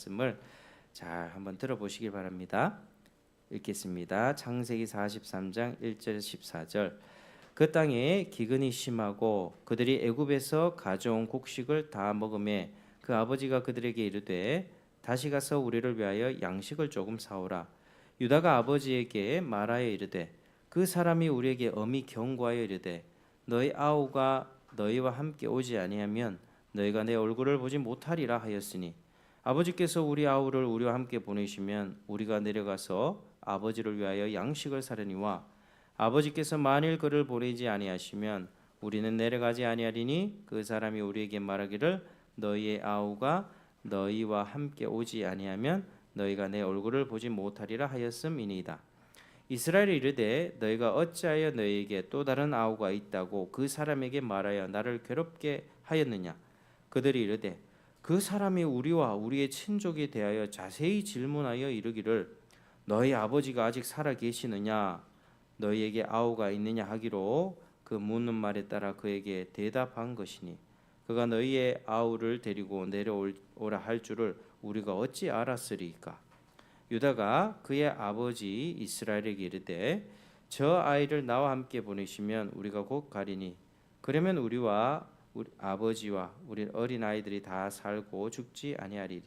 말씀을 잘 한번 들어보시길 바랍니다. 읽겠습니다. 창세기 43장 1절 14절. 그 땅에 기근이 심하고 그들이 애굽에서 가져온 곡식을 다 먹음에 그 아버지가 그들에게 이르되 다시 가서 우리를 위하여 양식을 조금 사오라. 유다가 아버지에게 말하여 이르되 그 사람이 우리에게 엄히 경고하여 이르되 너희 아우가 너희와 함께 오지 아니하면 너희가 내 얼굴을 보지 못하리라 하였으니 아버지께서 우리 아우를 우리와 함께 보내시면 우리가 내려가서 아버지를 위하여 양식을 사려니와 아버지께서 만일 그를 보내지 아니하시면 우리는 내려가지 아니하리니 그 사람이 우리에게 말하기를 너희의 아우가 너희와 함께 오지 아니하면 너희가 내 얼굴을 보지 못하리라 하였음이니이다. 이스라엘이 이르되 너희가 어찌하여 너희에게 또 다른 아우가 있다고 그 사람에게 말하여 나를 괴롭게 하였느냐. 그들이 이르되 그 사람이 우리와 우리의 친족에 대하여 자세히 질문하여 이르기를 너희 아버지가 아직 살아 계시느냐 너희에게 아우가 있느냐 하기로 그 묻는 말에 따라 그에게 대답한 것이니 그가 너희의 아우를 데리고 내려오라 할 줄을 우리가 어찌 알았으리까. 유다가 그의 아버지 이스라엘에게 이르되 저 아이를 나와 함께 보내시면 우리가 곧 가리니 그러면 우리와 우리 아버지와 우리 어린 아이들이 다 살고 죽지 아니하리이다.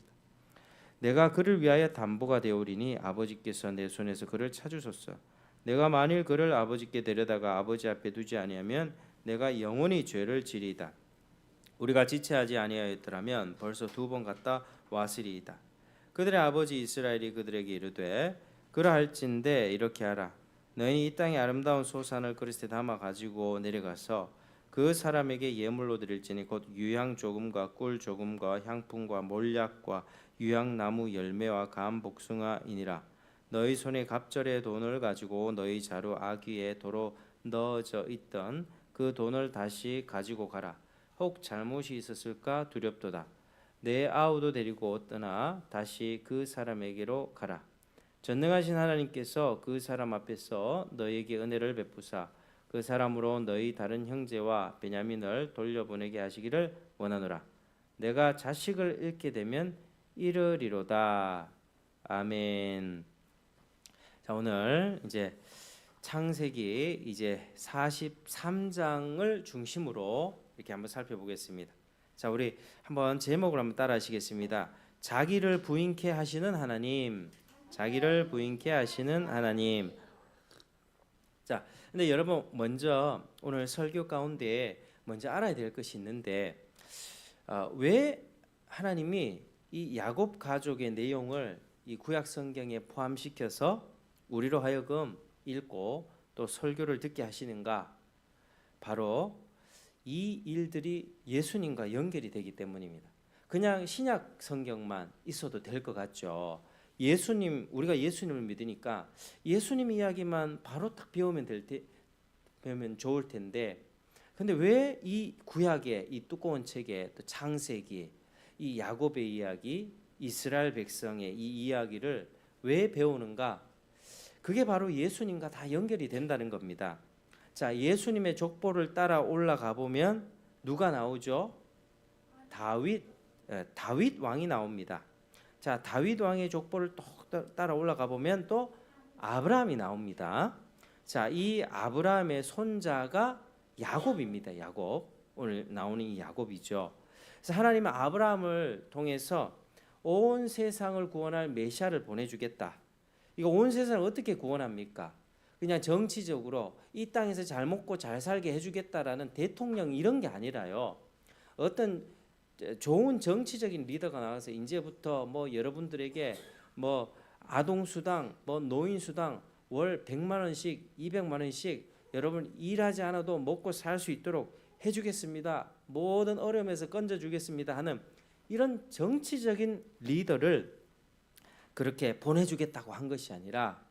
내가 그를 위하여 담보가 되오리니 아버지께서 내 손에서 그를 찾으소서. 내가 만일 그를 아버지께 데려다가 아버지 앞에 두지 아니하면 내가 영원히 죄를 지리이다. 우리가 지체하지 아니하였더라면 벌써 2번 갔다 왔으리이다. 그들의 아버지 이스라엘이 그들에게 이르되 그러할진대 이렇게 하라. 너희는 이 땅의 아름다운 소산을 그릇에 담아 가지고 내려가서 그 사람에게 예물로 드릴지니 곧 유향 조금과 꿀 조금과 향품과 몰약과 유향나무 열매와 감 복숭아이니라. 너희 손에 갑절의 돈을 가지고 너희 자루 아귀에 도로 넣어져 있던 그 돈을 다시 가지고 가라. 혹 잘못이 있었을까 두렵도다. 내 아우도 데리고 떠나 다시 그 사람에게로 가라. 전능하신 하나님께서 그 사람 앞에서 너희에게 은혜를 베푸사 그 사람으로 너희 다른 형제와 베냐민을 돌려보내게 하시기를 원하노라. 내가 자식을 잃게 되면 이르리로다. 아멘. 자, 오늘 이제 창세기 이제 43장을 중심으로 이렇게 한번 살펴보겠습니다. 자, 우리 한번 제목을 한번 따라하시겠습니다. 자기를 부인케 하시는 하나님. 자기를 부인케 하시는 하나님. 자, 근데 여러분 먼저 오늘 설교 가운데 먼저 알아야 될 것이 있는데 왜 하나님이 이 야곱 가족의 내용을 이 구약 성경에 포함시켜서 우리로 하여금 읽고 또 설교를 듣게 하시는가? 바로 이 일들이 예수님과 연결이 되기 때문입니다. 그냥 신약 성경만 있어도 될 것 같죠. 예수님, 우리가 예수님을 믿으니까 예수님 이야기만 바로 딱 배우면 좋을 텐데, 근데 왜 이 구약의 이 두꺼운 책에 또 창세기, 이 야곱의 이야기, 이스라엘 백성의 이 이야기를 왜 배우는가? 그게 바로 예수님과 다 연결이 된다는 겁니다. 자, 예수님의 족보를 따라 올라가 보면 누가 나오죠? 다윗 왕이 나옵니다. 자, 다윗 왕의 족보를 또 따라 올라가 보면 또 아브라함이 나옵니다. 자, 이 아브라함의 손자가 야곱입니다. 야곱. 오늘 나오는 이 야곱이죠. 그래서 하나님은 아브라함을 통해서 온 세상을 구원할 메시아를 보내주겠다. 이거 온 세상을 어떻게 구원합니까? 그냥 정치적으로 이 땅에서 잘 먹고 잘 살게 해주겠다라는 대통령 이런 게 아니라요. 어떤 좋은 정치적인 리더가 나와서 이제부터 뭐 여러분들에게 뭐 아동수당, 뭐 노인수당 월 100만 원씩, 200만 원씩 여러분 일하지 않아도 먹고 살 수 있도록 해주겠습니다. 모든 어려움에서 건져주겠습니다 하는 이런 정치적인 리더를 그렇게 보내주겠다고 한 것이 아니라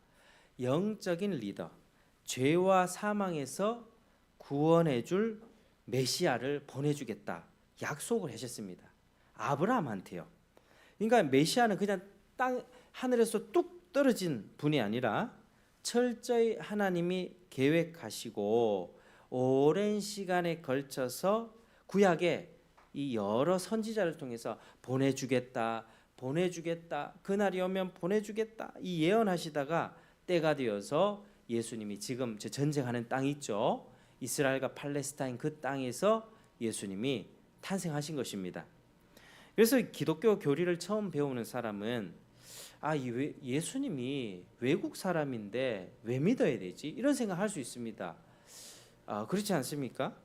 영적인 리더, 죄와 사망에서 구원해줄 메시아를 보내주겠다 약속을 하셨습니다. 아브라함한테요. 그러니까 메시아는 그냥 땅 하늘에서 뚝 떨어진 분이 아니라 철저히 하나님이 계획하시고 오랜 시간에 걸쳐서 구약에 이 여러 선지자를 통해서 보내주겠다, 보내주겠다, 그날이 오면 보내주겠다 이 예언하시다가 때가 되어서 예수님이 지금 저 전쟁하는 땅 있죠, 이스라엘과 팔레스타인 그 땅에서 예수님이 탄생하신 것입니다. 그래서 기독교 교리를 처음 배우는 사람은 예수님이 외국 사람인데 왜 믿어야 되지? 이런 생각할 수 있습니다. 그렇지 않습니까?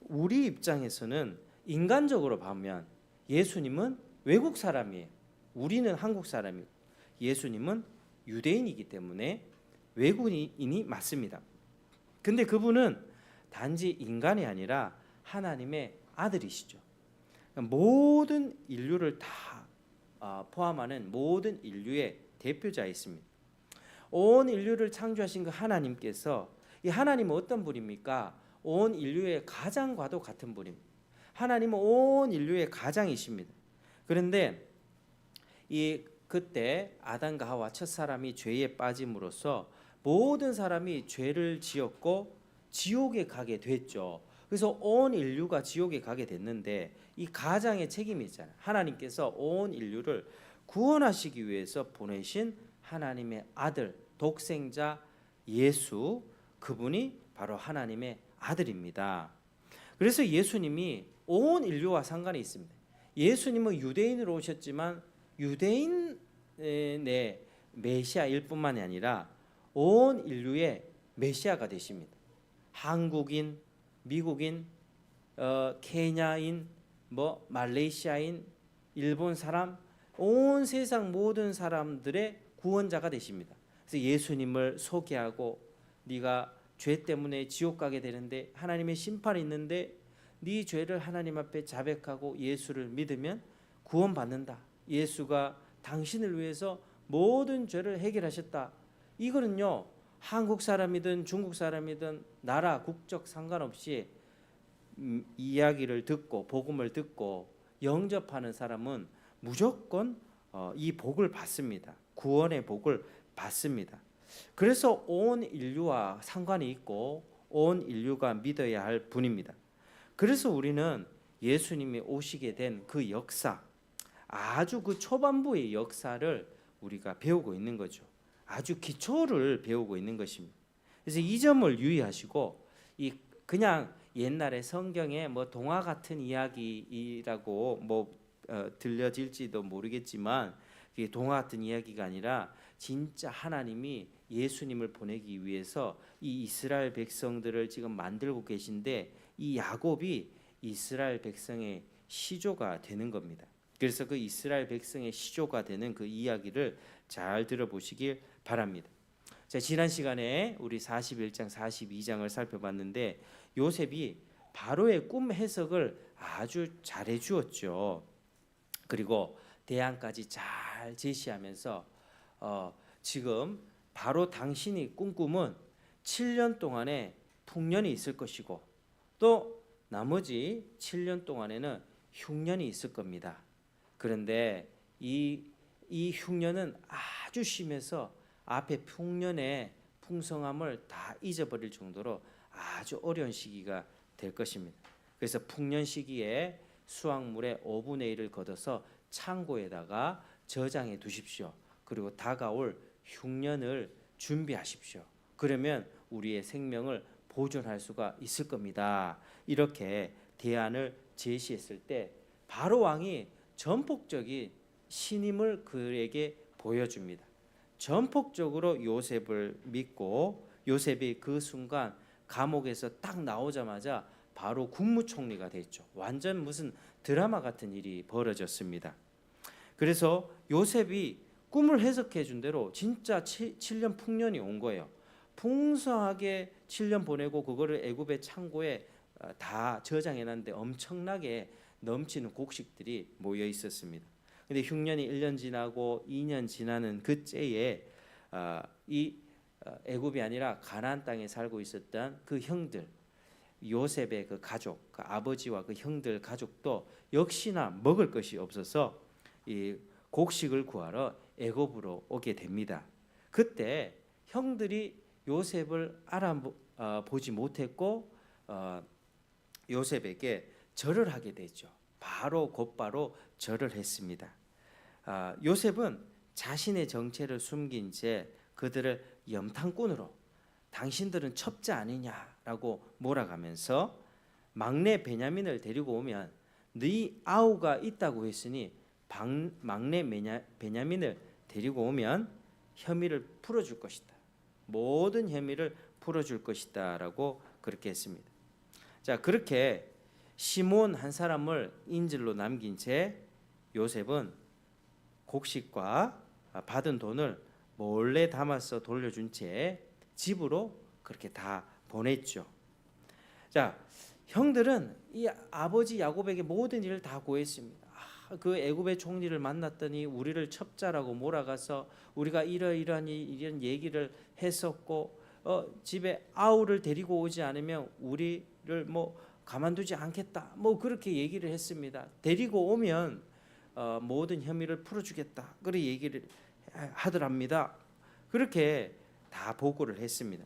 우리 입장에서는 인간적으로 보면 예수님은 외국 사람이에요. 우리는 한국 사람이고 예수님은 유대인이기 때문에 외국인이 맞습니다. 근데 그분은 단지 인간이 아니라 하나님의 아들이시죠. 모든 인류를 다 포함하는 모든 인류의 대표자이십니다. 온 인류를 창조하신 그 하나님께서, 이 하나님은 어떤 분입니까? 온 인류의 가장과도 같은 분입니다. 하나님은 온 인류의 가장이십니다. 그런데 그때 아담과 하와 첫사람이 죄에 빠짐으로써 모든 사람이 죄를 지었고 지옥에 가게 됐죠. 그래서 온 인류가 지옥에 가게 됐는데 이 가장의 책임이 있잖아요. 하나님께서 온 인류를 구원하시기 위해서 보내신 하나님의 아들, 독생자 예수, 그분이 바로 하나님의 아들입니다. 그래서 예수님이 온 인류와 상관이 있습니다. 예수님은 유대인으로 오셨지만 유대인의 메시아일 뿐만이 아니라 온 인류의 메시아가 되십니다. 한국인, 미국인, 케냐인, 말레이시아인, 일본 사람, 온 세상 모든 사람들의 구원자가 되십니다. 그래서 예수님을 소개하고, 네가 죄 때문에 지옥 가게 되는데 하나님의 심판이 있는데 네 죄를 하나님 앞에 자백하고 예수를 믿으면 구원받는다. 예수가 당신을 위해서 모든 죄를 해결하셨다. 이거는요, 한국 사람이든 중국 사람이든 나라 국적 상관없이 이야기를 듣고 복음을 듣고 영접하는 사람은 무조건 이 복을 받습니다. 구원의 복을 받습니다. 그래서 온 인류와 상관이 있고 온 인류가 믿어야 할 분입니다. 그래서 우리는 예수님이 오시게 된 그 역사, 아주 그 초반부의 역사를 우리가 배우고 있는 거죠. 아주 기초를 배우고 있는 것입니다. 그래서 이 점을 유의하시고, 그냥 옛날에 성경에 동화 같은 이야기라고 들려질지도 모르겠지만, 그게 동화 같은 이야기가 아니라 진짜 하나님이 예수님을 보내기 위해서 이 이스라엘 백성들을 지금 만들고 계신데, 이 야곱이 이스라엘 백성의 시조가 되는 겁니다. 그래서 그 이스라엘 백성의 시조가 되는 그 이야기를 잘 들어보시길 바랍니다. 자, 지난 시간에 우리 41장 42장을 살펴봤는데 요셉이 바로의 꿈 해석을 아주 잘해 주었죠. 그리고 대안까지 잘 제시하면서 지금 바로 당신이 꾼 꿈은 7년 동안의 풍년이 있을 것이고 또 나머지 7년 동안에는 흉년이 있을 겁니다. 그런데 이 흉년은 아주 심해서 앞에 풍년의 풍성함을 다 잊어버릴 정도로 아주 어려운 시기가 될 것입니다. 그래서 풍년 시기에 수확물의 5분의 1을 걷어서 창고에다가 저장해 두십시오. 그리고 다가올 흉년을 준비하십시오. 그러면 우리의 생명을 보존할 수가 있을 겁니다. 이렇게 대안을 제시했을 때 바로 왕이 전폭적인 신임을 그에게 보여줍니다. 전폭적으로 요셉을 믿고 요셉이 그 순간 감옥에서 딱 나오자마자 바로 국무총리가 됐죠. 완전 무슨 드라마 같은 일이 벌어졌습니다. 그래서 요셉이 꿈을 해석해 준 대로 진짜 7년 풍년이 온 거예요. 풍성하게 7년 보내고 그거를 애굽의 창고에 다 저장해 놨는데 엄청나게 넘치는 곡식들이 모여 있었습니다. 근데 흉년이 1년 지나고 2년 지나는 그때에 이 애굽이 아니라 가나안 땅에 살고 있었던 그 형들, 요셉의 그 가족, 그 아버지와 그 형들 가족도 역시나 먹을 것이 없어서 이 곡식을 구하러 애굽으로 오게 됩니다. 그때 형들이 요셉을 알아보지 못했고 요셉에게 절을 하게 되죠. 곧바로 절을 했습니다. 요셉은 자신의 정체를 숨긴 채 그들을 염탐꾼으로 당신들은 첩자 아니냐라고 몰아가면서 막내 베냐민을 데리고 오면 네 아우가 있다고 했으니 막내 베냐민을 데리고 오면 혐의를 풀어줄 것이다. 모든 혐의를 풀어줄 것이다라고 그렇게 했습니다. 자, 그렇게 시몬 한 사람을 인질로 남긴 채 요셉은 곡식과 받은 돈을 몰래 담아서 돌려준 채 집으로 그렇게 다 보냈죠. 자, 형들은 이 아버지 야곱에게 모든 일을 다 고했습니다. 그 애굽의 총리를 만났더니 우리를 첩자라고 몰아가서 우리가 이런 얘기를 했었고 집에 아우를 데리고 오지 않으면 우리를 뭐 가만두지 않겠다. 뭐 그렇게 얘기를 했습니다. 데리고 오면 모든 혐의를 풀어주겠다. 그렇게 얘기를 하더랍니다. 그렇게 다 보고를 했습니다.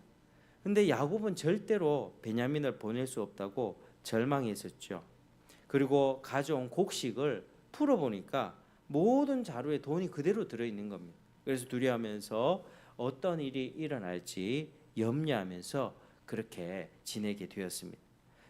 근데 야곱은 절대로 베냐민을 보낼 수 없다고 절망했었죠. 그리고 가져온 곡식을 풀어보니까 모든 자루에 돈이 그대로 들어있는 겁니다. 그래서 두려워하면서 어떤 일이 일어날지 염려하면서 그렇게 지내게 되었습니다.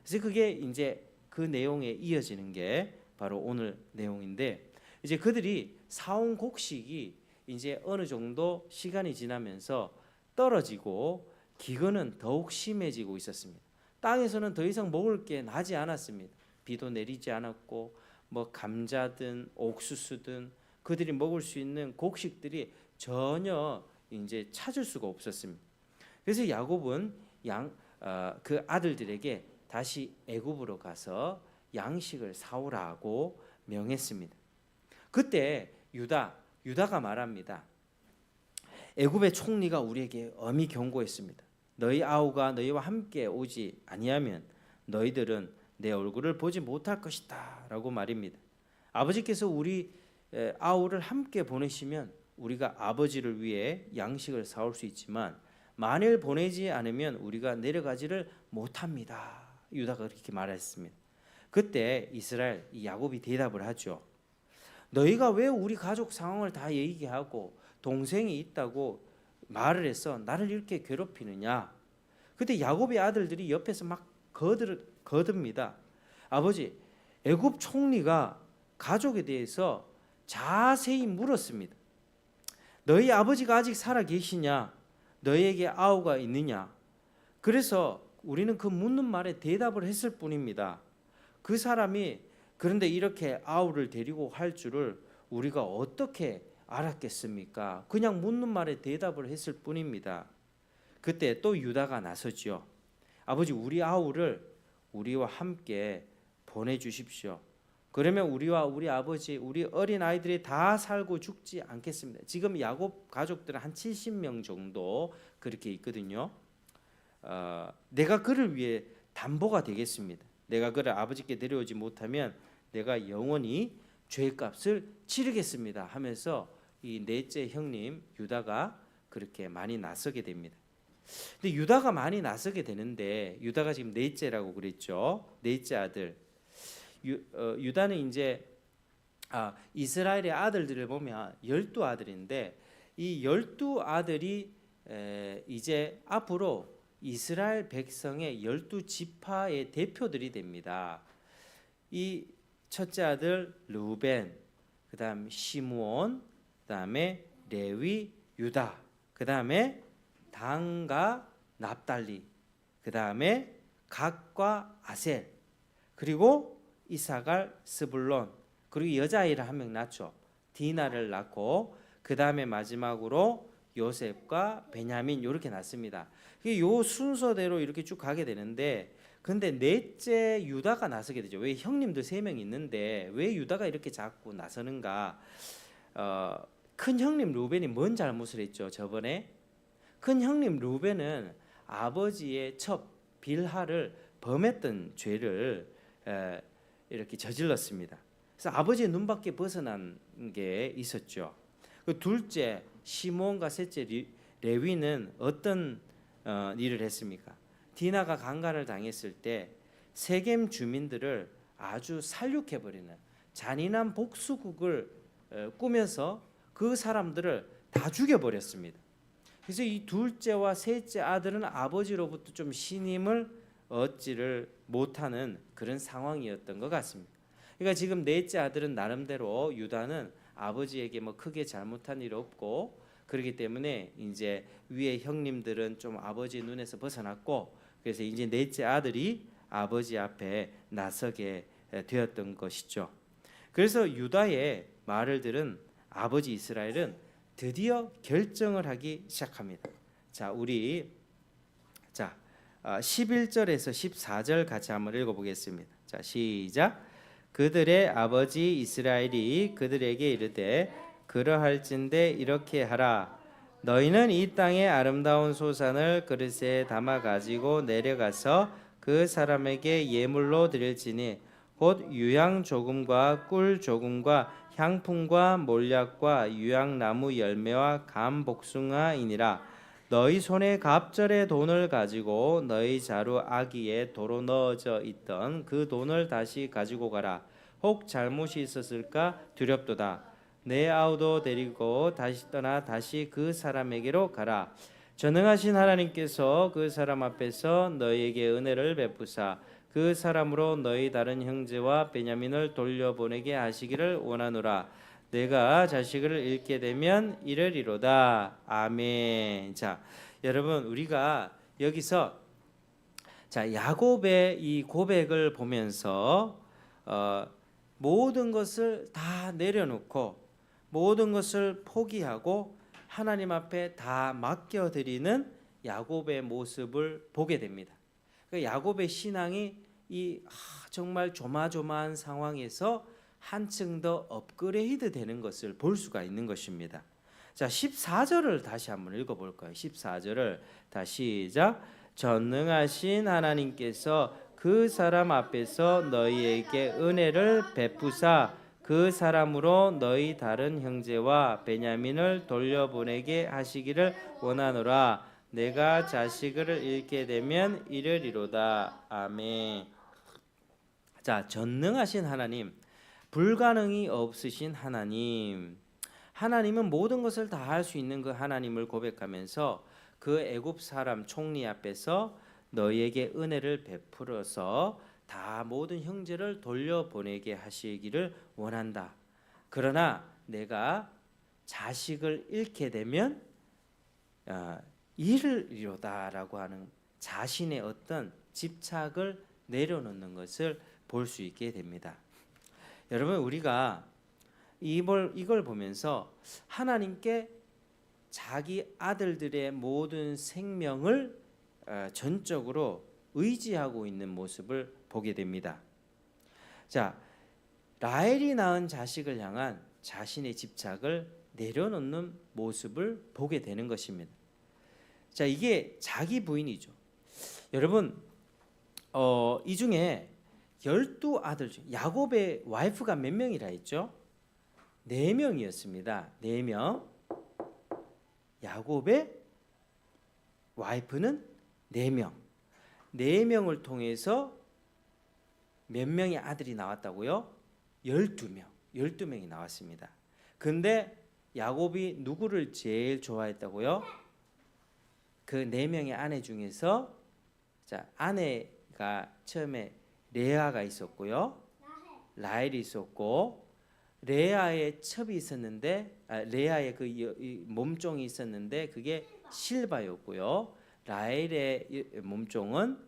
그래서 그게 이제 그 내용에 이어지는 게 바로 오늘 내용인데, 이제 그들이 사온 곡식이 이제 어느 정도 시간이 지나면서 떨어지고 기근은 더욱 심해지고 있었습니다. 땅에서는 더 이상 먹을 게 나지 않았습니다. 비도 내리지 않았고 뭐 감자든 옥수수든 그들이 먹을 수 있는 곡식들이 전혀 이제 찾을 수가 없었습니다. 그래서 야곱은 그 아들들에게 다시 애굽으로 가서 양식을 사오라고 명했습니다. 그때 유다가 말합니다. 애굽의 총리가 우리에게 엄히 경고했습니다. 너희 아우가 너희와 함께 오지 아니하면 너희들은 내 얼굴을 보지 못할 것이다 라고 말입니다. 아버지께서 우리 아우를 함께 보내시면 우리가 아버지를 위해 양식을 사올 수 있지만 만일 보내지 않으면 우리가 내려가지를 못합니다. 유다가 그렇게 말했습니다. 그때 이스라엘 야곱이 대답을 하죠. 너희가 왜 우리 가족 상황을 다 얘기하고 동생이 있다고 말을 해서 나를 이렇게 괴롭히느냐. 그때 야곱의 아들들이 옆에서 막 거듭니다. 아버지, 애굽 총리가 가족에 대해서 자세히 물었습니다. 너희 아버지가 아직 살아 계시냐? 너희에게 아우가 있느냐? 그래서 우리는 그 묻는 말에 대답을 했을 뿐입니다. 그 사람이 그런데 이렇게 아우를 데리고 할 줄을 우리가 어떻게 알았겠습니까? 그냥 묻는 말에 대답을 했을 뿐입니다. 그때 또 유다가 나서죠. 아버지, 우리 아우를 우리와 함께 보내주십시오. 그러면 우리와 우리 아버지, 우리 어린 아이들이 다 살고 죽지 않겠습니다. 지금 야곱 가족들은 한 70명 정도 그렇게 있거든요. 내가 그를 위해 담보가 되겠습니다. 내가 그를 아버지께 데려오지 못하면 내가 영원히 죄값을 치르겠습니다 하면서 이 넷째 형님 유다가 그렇게 많이 나서게 됩니다. 근데 유다가 많이 나서게 되는데, 유다가 지금 넷째라고 그랬죠. 넷째 아들. 유다는 이제 이스라엘의 아들들을 보면 12아들인데 이 12아들이 이제 앞으로 이스라엘 백성의 12지파의 대표들이 됩니다. 이 첫째 아들 르우벤, 그다음 시므온, 그다음에 레위, 유다, 그다음에 단과 납달리, 그다음에 갓과 아셀, 그리고 이사갈, 스불론, 그리고 여자아이를 한 명 낳죠. 디나를 낳고 그다음에 마지막으로 요셉과 베냐민 이렇게 낳습니다. 요 순서대로 이렇게 쭉 가게 되는데, 근데 넷째 유다가 나서게 되죠. 왜 형님들 3명 있는데 왜 유다가 이렇게 자꾸 나서는가? 큰 형님 루벤이 뭔 잘못을 했죠? 저번에 큰 형님 루벤은 아버지의 첩 빌하를 범했던 죄를 이렇게 저질렀습니다. 그래서 아버지의 눈밖에 벗어난 게 있었죠. 그 둘째 시몬과 셋째 레위는 어떤 일을 했습니까? 디나가 강간을 당했을 때 세겜 주민들을 아주 살육해버리는 잔인한 복수극을 꾸며서 그 사람들을 다 죽여버렸습니다. 그래서 이 둘째와 셋째 아들은 아버지로부터 좀 신임을 얻지를 못하는 그런 상황이었던 것 같습니다. 그러니까 지금 넷째 아들은 나름대로 유다는 아버지에게 뭐 크게 잘못한 일 없고 그렇기 때문에 이제 위에 형님들은 좀 아버지 눈에서 벗어났고 그래서 이제 넷째 아들이 아버지 앞에 나서게 되었던 것이죠. 그래서 유다의 말을 들은 아버지 이스라엘은 드디어 결정을 하기 시작합니다. 자, 우리 11절에서 14절 같이 한번 읽어보겠습니다. 자, 시작. 그들의 아버지 이스라엘이 그들에게 이르되 그러할진대 이렇게 하라. 너희는 이 땅의 아름다운 소산을 그릇에 담아 가지고 내려가서 그 사람에게 예물로 드릴지니 곧 유향 조금과 꿀 조금과 향품과 몰약과 유향나무 열매와 감 복숭아이니라. 너희 손에 갑절의 돈을 가지고 너희 자루 아기에 도로 넣어져 있던 그 돈을 다시 가지고 가라. 혹 잘못이 있었을까 두렵도다. 내 아우도 데리고 다시 떠나 다시 그 사람에게로 가라. 전능하신 하나님께서 그 사람 앞에서 너희에게 은혜를 베푸사 그 사람으로 너희 다른 형제와 베냐민을 돌려보내게 하시기를 원하노라. 내가 자식을 잃게 되면 이르리로다. 아멘. 자, 여러분 우리가 여기서 야곱의 이 고백을 보면서 모든 것을 다 내려놓고 모든 것을 포기하고 하나님 앞에 다 맡겨드리는 야곱의 모습을 보게 됩니다. 그러니까 야곱의 신앙이 정말 조마조마한 상황에서 한층 더 업그레이드 되는 것을 볼 수가 있는 것입니다. 자, 14절을 다시 한번 읽어볼까요? 14절을 다시 시작. 전능하신 하나님께서 그 사람 앞에서 너희에게 은혜를 베푸사 그 사람으로 너희 다른 형제와 베냐민을 돌려보내게 하시기를 원하노라. 내가 자식을 잃게 되면 이르리로다. 아멘. 자, 전능하신 하나님, 불가능이 없으신 하나님. 하나님은 모든 것을 다 할 수 있는 그 하나님을 고백하면서 그 애굽 사람 총리 앞에서 너희에게 은혜를 베풀어서 다 모든 형제를 돌려보내게 하시기를 원한다. 그러나 내가 자식을 잃게 되면 이르리로다라고 하는 자신의 어떤 집착을 내려놓는 것을 볼 수 있게 됩니다. 여러분 우리가 이걸 보면서 하나님께 자기 아들들의 모든 생명을 전적으로 의지하고 있는 모습을 보게 됩니다. 자, 라헬이 낳은 자식을 향한 자신의 집착을 내려놓는 모습을 보게 되는 것입니다. 자, 이게 자기 부인이죠. 여러분, 이 중에 12아들 중 야곱의 와이프가 몇 명이라 했죠? 4명이었습니다. 4명. 야곱의 와이프는 4명. 4명을 통해서 몇 명의 아들이 나왔다고요? 12명. 12명이 나왔습니다. 근데 야곱이 누구를 제일 좋아했다고요? 그 4명의 아내 중에서 아내가 처음에 레아가 있었고요. 라헬이 있었고 레아의 첩이 있었는데 레아의 그 몸종이 있었는데 그게 실바였고요. 라헬의 몸종은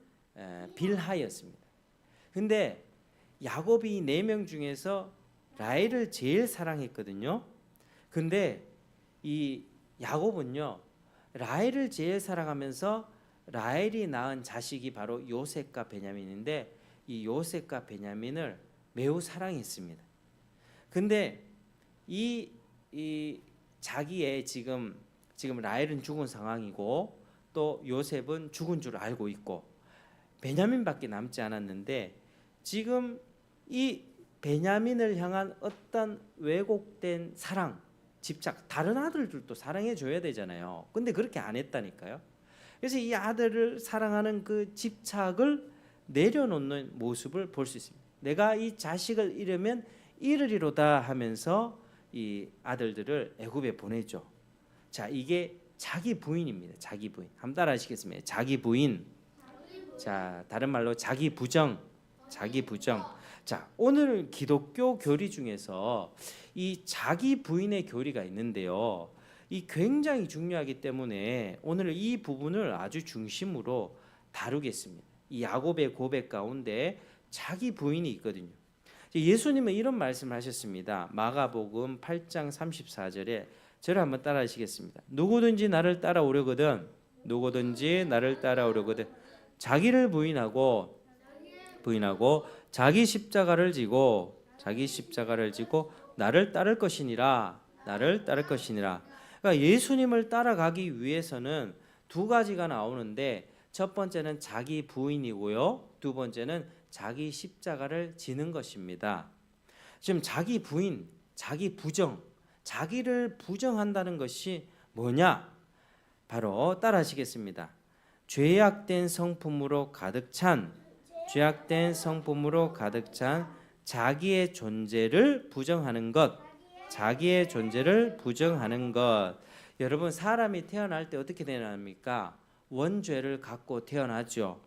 빌하였습니다. 근데 야곱이 4명 중에서 라헬을 제일 사랑했거든요. 근데 이 야곱은요 라헬을 제일 사랑하면서 라헬이 낳은 자식이 바로 요셉과 베냐민인데 이 요셉과 베냐민을 매우 사랑했습니다. 근데 이 자기의 지금 라헬은 죽은 상황이고 또 요셉은 죽은 줄 알고 있고 베냐민밖에 남지 않았는데 지금 이 베냐민을 향한 어떤 왜곡된 사랑, 집착, 다른 아들들도 사랑해 줘야 되잖아요. 근데 그렇게 안 했다니까요. 그래서 이 아들을 사랑하는 그 집착을 내려놓는 모습을 볼 수 있습니다. 내가 이 자식을 잃으면 이르리로다 하면서 이 아들들을 애굽에 보내죠. 자, 이게 자기 부인입니다. 자기 부인. 한번 따라 하시겠습니다. 자기 부인. 자, 다른 말로 자기 부정. 자기 부정. 자, 오늘 기독교 교리 중에서 이 자기 부인의 교리가 있는데요. 이 굉장히 중요하기 때문에 오늘 이 부분을 아주 중심으로 다루겠습니다. 이 야곱의 고백 가운데 자기 부인이 있거든요. 예수님은 이런 말씀을 하셨습니다. 마가복음 8장 34절에 저를 한번 따라 하시겠습니다. 누구든지 나를 따라오려거든 자기를 부인하고 자기 십자가를 지고 나를 따를 것이니라. 그러니까 예수님을 따라가기 위해서는 두 가지가 나오는데 첫 번째는 자기 부인이고요. 두 번째는 자기 십자가를 지는 것입니다. 지금 자기 부인, 자기 부정, 자기를 부정한다는 것이 뭐냐? 바로 따라하시겠습니다. 죄악된 성품으로 가득 찬 자기의 존재를 부정하는 것. 여러분, 사람이 태어날 때 어떻게 태어납니까? 원죄를 갖고 태어나죠.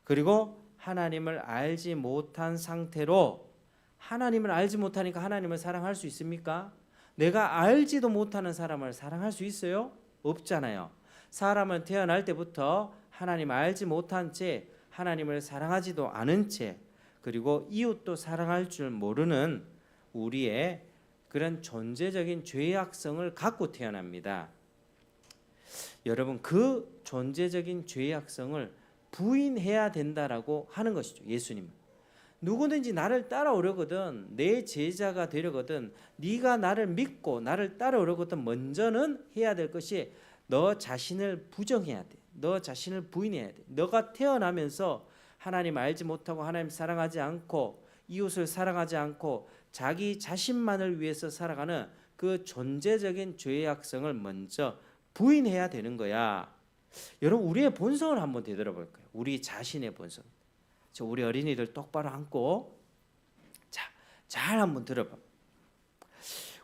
그리고 하나님을 알지 못한 상태로, 하나님을 알지 못하니까 하나님을 사랑할 수 있습니까? 내가 알지도 못하는 사람을 사랑할 수 있어요? 없잖아요. 사람은 태어날 때부터 하나님 알지 못한 채, 하나님을 사랑하지도 않은 채, 그리고 이웃도 사랑할 줄 모르는 우리의 그런 존재적인 죄악성을 갖고 태어납니다. 여러분, 그 존재적인 죄악성을 부인해야 된다라고 하는 것이죠. 예수님은 누구든지 나를 따라오려거든, 내 제자가 되려거든, 네가 나를 믿고 나를 따라오려거든, 먼저는 해야 될 것이 너 자신을 부정해야 돼. 너 자신을 부인해야 돼. 너가 태어나면서 하나님 알지 못하고 하나님 사랑하지 않고 이웃을 사랑하지 않고 자기 자신만을 위해서 살아가는 그 존재적인 죄악성을 먼저 부인해야 되는 거야. 여러분, 우리의 본성을 한번 되돌아볼까요? 우리 자신의 본성. 우리 어린이들 똑바로 앉고 잘 한번 들어봐.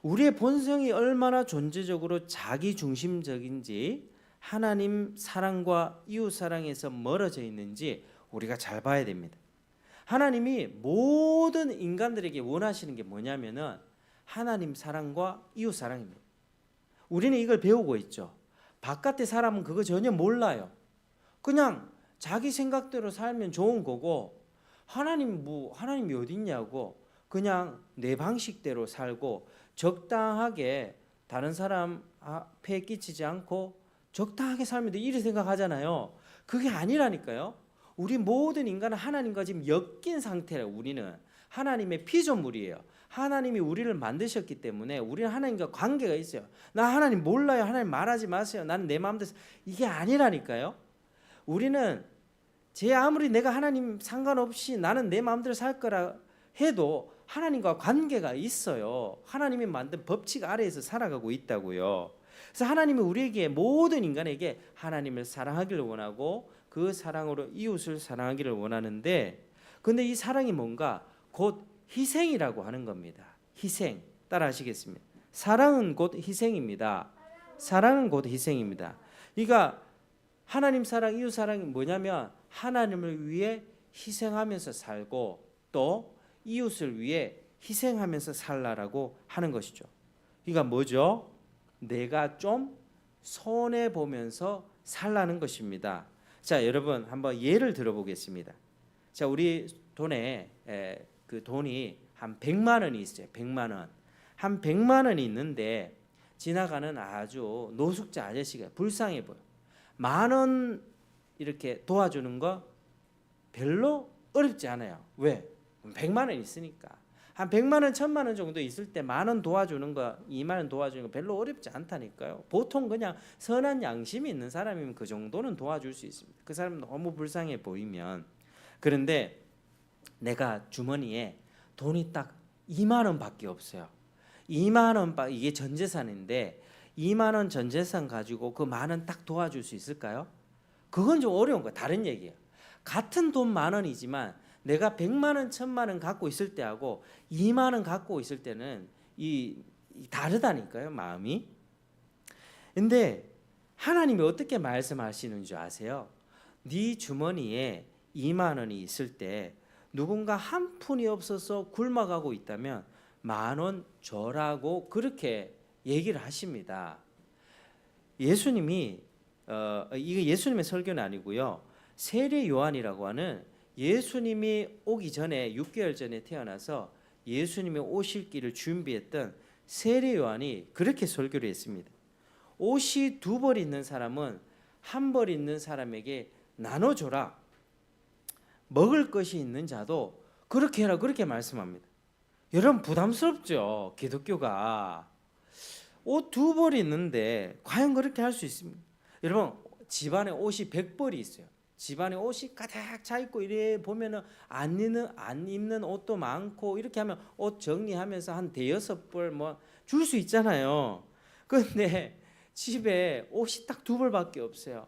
우리의 본성이 얼마나 존재적으로 자기중심적인지, 하나님 사랑과 이웃 사랑에서 멀어져 있는지 우리가 잘 봐야 됩니다. 하나님이 모든 인간들에게 원하시는 게 뭐냐면은 하나님 사랑과 이웃 사랑입니다. 우리는 이걸 배우고 있죠. 바깥의 사람은 그거 전혀 몰라요. 그냥 자기 생각대로 살면 좋은 거고, 하나님이 어디 있냐고 그냥 내 방식대로 살고 적당하게 다른 사람 폐 끼치지 않고 적당하게 살면 돼, 이렇게 생각하잖아요. 그게 아니라니까요. 우리 모든 인간은 하나님과 지금 엮인 상태라. 우리는 하나님의 피조물이에요. 하나님이 우리를 만드셨기 때문에 우리는 하나님과 관계가 있어요. 나 하나님 몰라요. 하나님 말하지 마세요. 나는 내 마음대로. 이게 아니라니까요. 우리는 아무리 내가 하나님 상관없이 나는 내 마음대로 살 거라 해도 하나님과 관계가 있어요. 하나님이 만든 법칙 아래에서 살아가고 있다고요. 그래서 하나님이 우리에게, 모든 인간에게 하나님을 사랑하기를 원하고 그 사랑으로 이웃을 사랑하기를 원하는데, 근데 이 사랑이 뭔가 곧 희생이라고 하는 겁니다. 희생. 따라 하시겠습니다. 사랑은 곧 희생입니다. 그러니까 하나님 사랑, 이웃 사랑이 뭐냐면 하나님을 위해 희생하면서 살고 또 이웃을 위해 희생하면서 살라라고 하는 것이죠. 그러니까 뭐죠? 내가 좀 손해 보면서 살라는 것입니다. 자, 여러분 한번 예를 들어보겠습니다. 자, 우리 돈에 그 돈이 한 100만 원이 있어요. 100만 원. 한 100만 원이 있는데 지나가는 아주 노숙자 아저씨가 불쌍해 보여. 10,000원 이렇게 도와주는 거 별로 어렵지 않아요. 왜? 100만 원 있으니까. 한 100만 원, 1,000만 원 정도 있을 때 10,000원 도와주는 거, 20,000원 도와주는 거 별로 어렵지 않다니까요. 보통 그냥 선한 양심이 있는 사람이면 그 정도는 도와줄 수 있습니다. 그 사람 너무 불쌍해 보이면. 그런데 내가 주머니에 돈이 딱 2만 원밖에 없어요. 2만 원, 이게 전 재산인데 2만 원 전 재산 가지고 그 10,000원 딱 도와줄 수 있을까요? 그건 좀 어려운 거예요. 다른 얘기예요. 같은 돈 10,000원이지만 내가 100만 원, 1,000만 원 갖고 있을 때하고 2만 원 갖고 있을 때는 이 다르다니까요, 마음이. 근데 하나님이 어떻게 말씀하시는 줄 아세요? 네 주머니에 2만 원이 있을 때 누군가 한 푼이 없어서 굶어가고 있다면 10,000원 줘라고 그렇게 얘기를 하십니다. 예수님이 이거 예수님의 설교는 아니고요. 세례 요한이라고 하는 예수님이 오기 전에 6개월 전에 태어나서 예수님이 오실 길을 준비했던 세례 요한이 그렇게 설교를 했습니다. 옷이 2벌 있는 사람은 1벌 있는 사람에게 나눠줘라. 먹을 것이 있는 자도 그렇게 해라, 그렇게 말씀합니다. 여러분 부담스럽죠? 기독교가 옷 2벌이 있는데 과연 그렇게 할 수 있습니까? 여러분 집안에 옷이 100벌이 있어요. 집안에 옷이 가득 차 있고 이래 보면은 안 입는 옷도 많고 이렇게 하면 옷 정리하면서 한 5-6벌 뭐 줄 수 있잖아요. 그런데 집에 옷이 딱 2벌밖에 없어요.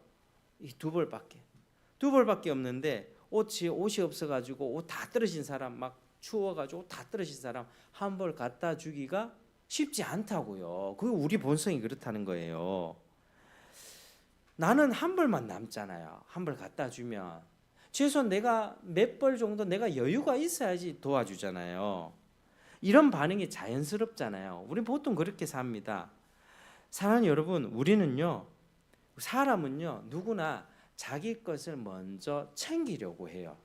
이 2벌밖에 없는데 옷이 없어가지고 옷 다 떨어진 사람, 막 추워가지고 옷 다 떨어진 사람 1벌 갖다 주기가 쉽지 않다고요. 그게 우리 본성이 그렇다는 거예요. 나는 1벌만 남잖아요. 1벌 갖다 주면 최소한 내가 몇 벌 정도 내가 여유가 있어야지 도와주잖아요. 이런 반응이 자연스럽잖아요. 우리 보통 그렇게 삽니다. 사랑하는 여러분, 사람은요 누구나 자기 것을 먼저 챙기려고 해요.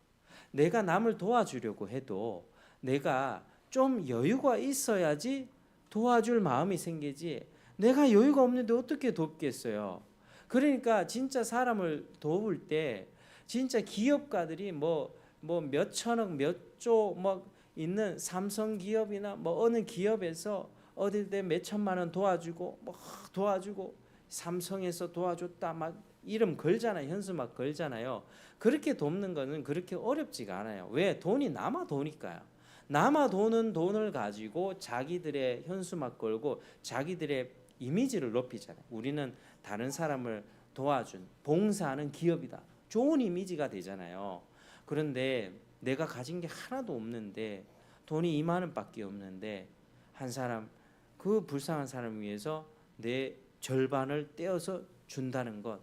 내가 남을 도와주려고 해도 내가 좀 여유가 있어야지 도와줄 마음이 생기지, 내가 여유가 없는데 어떻게 돕겠어요. 그러니까 진짜 사람을 도울 때 진짜 기업가들이 뭐 몇 천억 몇 조 뭐 있는 삼성 기업이나 뭐 어느 기업에서 어딜 때 몇 천만 원 도와주고 뭐 도와주고 삼성에서 도와줬다 막 이름 걸잖아요. 현수 막 걸잖아요. 그렇게 돕는 거는 그렇게 어렵지가 않아요. 왜? 돈이 남아 도니까요. 남아 도는 돈을 가지고 자기들의 현수막 걸고 자기들의 이미지를 높이잖아요. 우리는 다른 사람을 도와준 봉사하는 기업이다. 좋은 이미지가 되잖아요. 그런데 내가 가진 게 하나도 없는데 돈이 2만 원밖에 없는데 한 사람, 그 불쌍한 사람을 위해서 내 절반을 떼어서 준다는 것,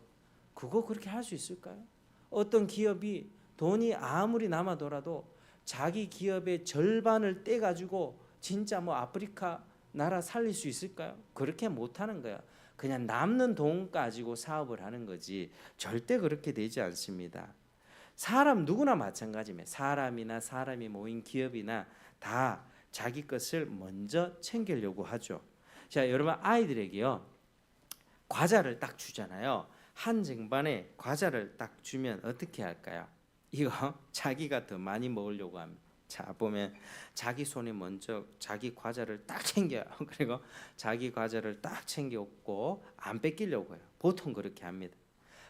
그거 그렇게 할 수 있을까요? 어떤 기업이 돈이 아무리 남아도라도 자기 기업의 절반을 떼가지고 진짜 뭐 아프리카 나라 살릴 수 있을까요? 그렇게 못하는 거야. 그냥 남는 돈 가지고 사업을 하는 거지 절대 그렇게 되지 않습니다. 사람 누구나 마찬가지입니다. 사람이나 사람이 모인 기업이나 다 자기 것을 먼저 챙기려고 하죠. 자, 여러분 아이들에게요 과자를 딱 주잖아요. 한 쟁반에 과자를 딱 주면 어떻게 할까요? 이거 자기가 더 많이 먹으려고 합니다. 자, 보면 자기 손에 먼저 자기 과자를 딱 챙겨요. 그리고 자기 과자를 딱 챙겨 먹고 안 뺏기려고 해요. 보통 그렇게 합니다.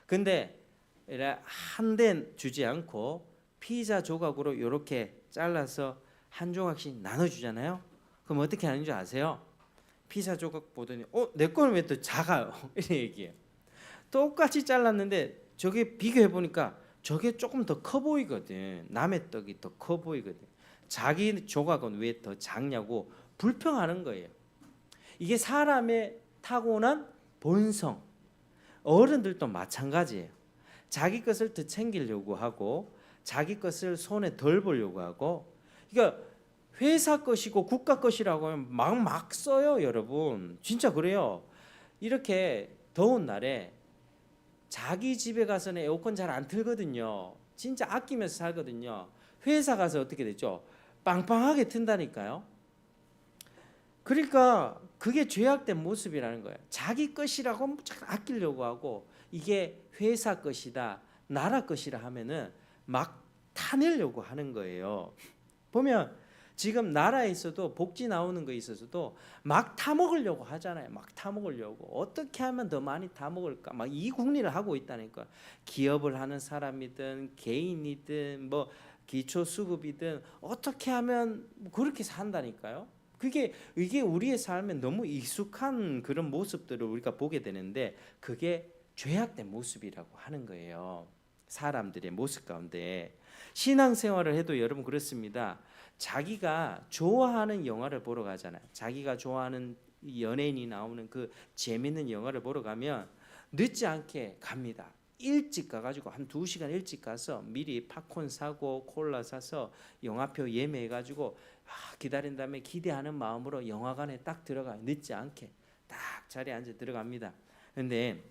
근데 한 대 주지 않고 피자 조각으로 이렇게 잘라서 한 조각씩 나눠주잖아요. 그럼 어떻게 하는 줄 아세요? 피자 조각 보더니 내 거는 왜 또 작아요? 이렇게 얘기해요. 똑같이 잘랐는데 저게 비교해 보니까 저게 조금 더 커 보이거든. 남의 떡이 더 커 보이거든. 자기 조각은 왜 더 작냐고 불평하는 거예요. 이게 사람의 타고난 본성. 어른들도 마찬가지예요. 자기 것을 더 챙기려고 하고 자기 것을 손에 덜 보려고 하고, 그러니까 회사 것이고 국가 것이라고 하면 막 써요, 여러분. 진짜 그래요. 이렇게 더운 날에 자기 집에 가서는 에어컨 잘 안 틀거든요. 진짜 아끼면서 살거든요. 회사 가서 어떻게 되죠? 빵빵하게 튼다니까요. 그러니까 그게 죄악된 모습이라는 거예요. 자기 것이라고 무조건 아끼려고 하고 이게 회사 것이다, 나라 것이라 하면은 막 타내려고 하는 거예요. 보면 지금 나라에서도 복지 나오는 거 있어서도 막 타먹으려고 하잖아요. 막 타먹으려고 어떻게 하면 더 많이 타먹을까 막 이 궁리를 하고 있다니까. 기업을 하는 사람이든 개인이든 뭐 기초수급이든 어떻게 하면 그렇게 산다니까요. 이게 우리의 삶에 너무 익숙한 그런 모습들을 우리가 보게 되는데 그게 죄악된 모습이라고 하는 거예요. 사람들의 모습 가운데. 신앙생활을 해도 여러분 그렇습니다. 자기가 좋아하는 영화를 보러 가잖아요. 자기가 좋아하는 이 연예인이 나오는 그 재밌는 영화를 보러 가면 늦지 않게 갑니다. 일찍 가가지고 한 2시간 일찍 가서 미리 팝콘 사고 콜라 사서 영화표 예매해가지고 기다린 다음에 기대하는 마음으로 영화관에 딱 들어가요. 늦지 않게 딱 자리에 앉아 들어갑니다. 근데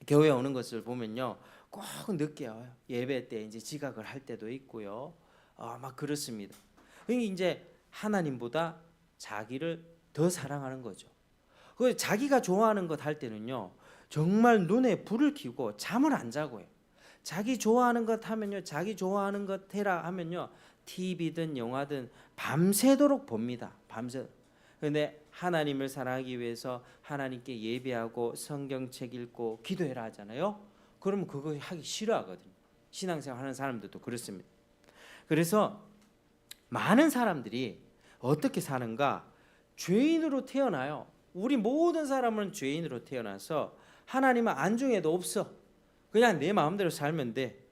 교회 오는 것을 보면요, 꼭 늦게 와요. 예배 때 이제 지각을 할 때도 있고요. 막 그렇습니다. 그러니까 이제 하나님보다 자기를 더 사랑하는 거죠. 그 자기가 좋아하는 것 할 때는요, 정말 눈에 불을 켜고 잠을 안 자고 해요. 자기 좋아하는 것 하면요, 자기 좋아하는 것 해라 하면요, TV든 영화든 밤새도록 봅니다. 밤새. 근데 하나님을 사랑하기 위해서 하나님께 예배하고 성경책 읽고 기도해라 하잖아요. 그러면 그거 하기 싫어하거든요. 신앙생활 하는 사람들도 그렇습니다. 그래서 많은 사람들이 어떻게 사는가? 죄인으로 태어나요. 우리 모든 사람은 죄인으로 태어나서 하나님은 안중에도 없어. 그냥 내 마음대로 살면 돼.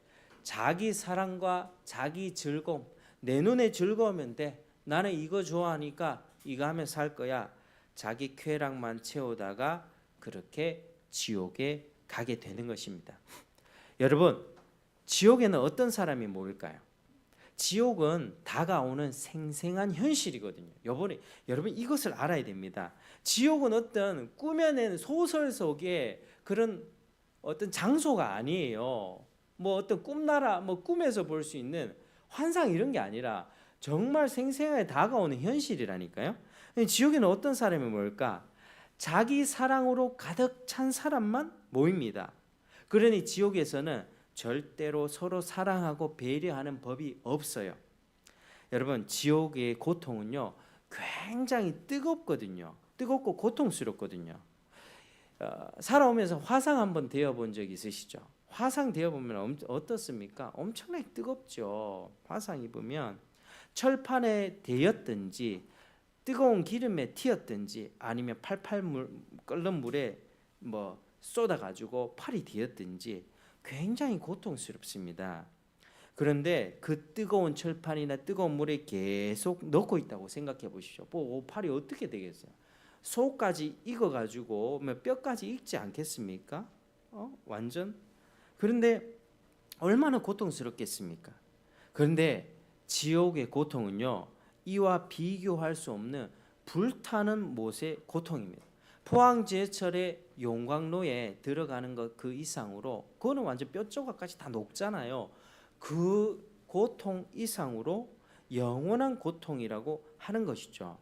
자기 사랑과 자기 즐거움, 내 눈에 즐거우면 돼. 나는 이거 좋아하니까 이거 하면 살 거야. 자기 쾌락만 채우다가 그렇게 지옥에 가게 되는 것입니다. 여러분, 지옥에는 어떤 사람이 모일까요? 지옥은 다가오는 생생한 현실이거든요. 여러분 이것을 알아야 됩니다. 지옥은 어떤 꾸며낸 소설 속의 그런 어떤 장소가 아니에요. 뭐 어떤 꿈나라, 뭐 꿈에서 볼 수 있는 환상 이런 게 아니라 정말 생생하게 다가오는 현실이라니까요. 지옥에는 어떤 사람이 모일까? 자기 사랑으로 가득 찬 사람만 모입니다. 그러니 지옥에서는 절대로 서로 사랑하고 배려하는 법이 없어요. 여러분, 지옥의 고통은요, 굉장히 뜨겁거든요. 뜨겁고 고통스럽거든요. 살아오면서 화상 한번 되어본 적 있으시죠? 화상 되어보면 어떻습니까? 엄청나게 뜨겁죠. 화상 입으면 철판에 데였든지 뜨거운 기름에 튀었든지 아니면 팔팔 끓는 물에 뭐 쏟아가지고 팔이 뒤었든지 굉장히 고통스럽습니다. 그런데 그 뜨거운 철판이나 뜨거운 물에 계속 넣고 있다고 생각해 보십시오. 뭐 팔이 어떻게 되겠어요? 속까지 익어가지고 뼈까지 익지 않겠습니까? 완전. 그런데 얼마나 고통스럽겠습니까? 그런데 지옥의 고통은요, 이와 비교할 수 없는 불타는 못의 고통입니다. 포항제철의 용광로에 들어가는 것 그 이상으로, 그거는 완전 뼈 조각까지 다 녹잖아요. 그 고통 이상으로 영원한 고통이라고 하는 것이죠.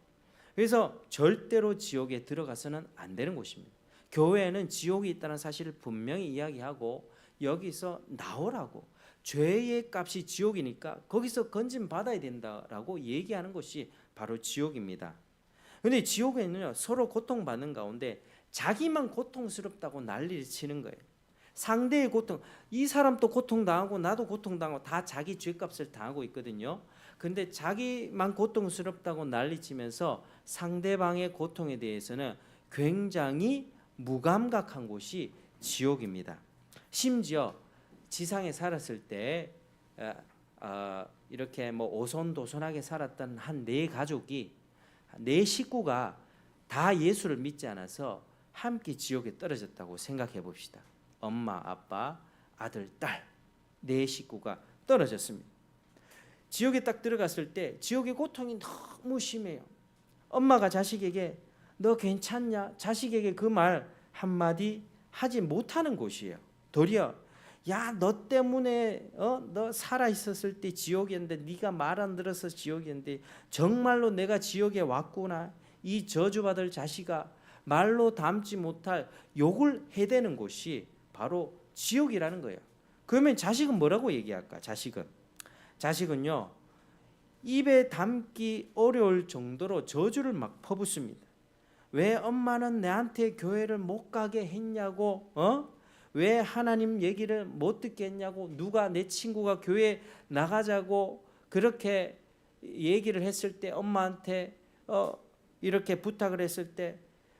그래서 절대로 지옥에 들어가서는 안 되는 곳입니다. 교회에는 지옥이 있다는 사실을 분명히 이야기하고 여기서 나오라고, 죄의 값이 지옥이니까 거기서 건진 받아야 된다라고 얘기하는 것이 바로 지옥입니다. 그런데 지옥에는요, 서로 고통받는 가운데 자기만 고통스럽다고 난리를 치는 거예요. 상대의 고통, 이 사람도 고통당하고 나도 고통당하고 다 자기 죄값을 당하고 있거든요. 근데 자기만 고통스럽다고 난리치면서 상대방의 고통에 대해서는 굉장히 무감각한 곳이 지옥입니다. 심지어 지상에 살았을 때 이렇게 뭐 오손도손하게 살았던 한 네 가족이, 네 식구가 다 예수를 믿지 않아서 함께 지옥에 떨어졌다고 생각해 봅시다. 엄마, 아빠, 아들, 딸, 네 식구가 떨어졌습니다. 지옥에 딱 들어갔을 때 지옥의 고통이 너무 심해요. 엄마가 자식에게 너 괜찮냐? 자식에게 그 말 한마디 하지 못하는 곳이에요. 도리어 야, 너 때문에 너 살아 있었을 때 지옥이었는데 네가 말 안 들어서 지옥이었는데 정말로 내가 지옥에 왔구나. 이 저주받을 자식아, 말로 담지 못할 욕을 해대는 곳이 바로 지옥이라는 거예요. 그러면 자식은 뭐라고 얘기할까? 자식은요, 입에 담기 어려울 정도로 저주를 막 퍼붓습니다. 왜 엄마는 내한테 교회를 못 가게 했냐고, 왜 하나님 얘기를 못 듣게 했냐고, 누가 내 친구가 교회 나가자고 그렇게 얘기를 했을 때, 엄마한테 이렇게 부탁을 했을 때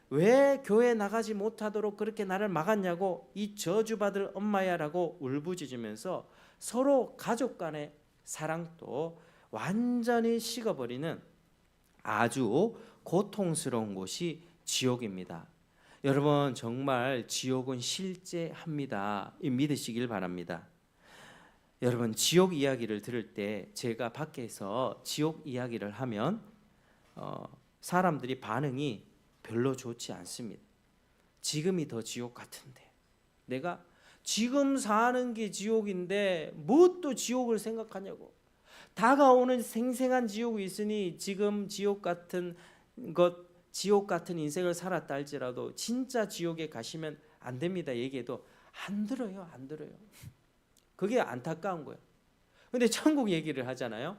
왜 교회 나가지 못하도록 그렇게 나를 막았냐고, 이 저주받을 엄마야라고 울부짖으면서 서로 가족 간의 사랑도 완전히 식어버리는 아주 고통스러운 곳이 지옥입니다. 여러분 정말 지옥은 실제합니다. 믿으시길 바랍니다. 여러분 지옥 이야기를 들을 때 제가 밖에서 지옥 이야기를 하면 사람들이 반응이 별로 좋지 않습니다. 지금이 더 지옥 같은데, 내가 지금 사는 게 지옥인데 뭐 또 지옥을 생각하냐고, 다가오는 생생한 지옥이 있으니 지금 지옥 같은 인생을 살았다 할지라도 진짜 지옥에 가시면 안 됩니다 얘기해도 안 들어요. 그게 안타까운 거예요. 근데 천국 얘기를 하잖아요.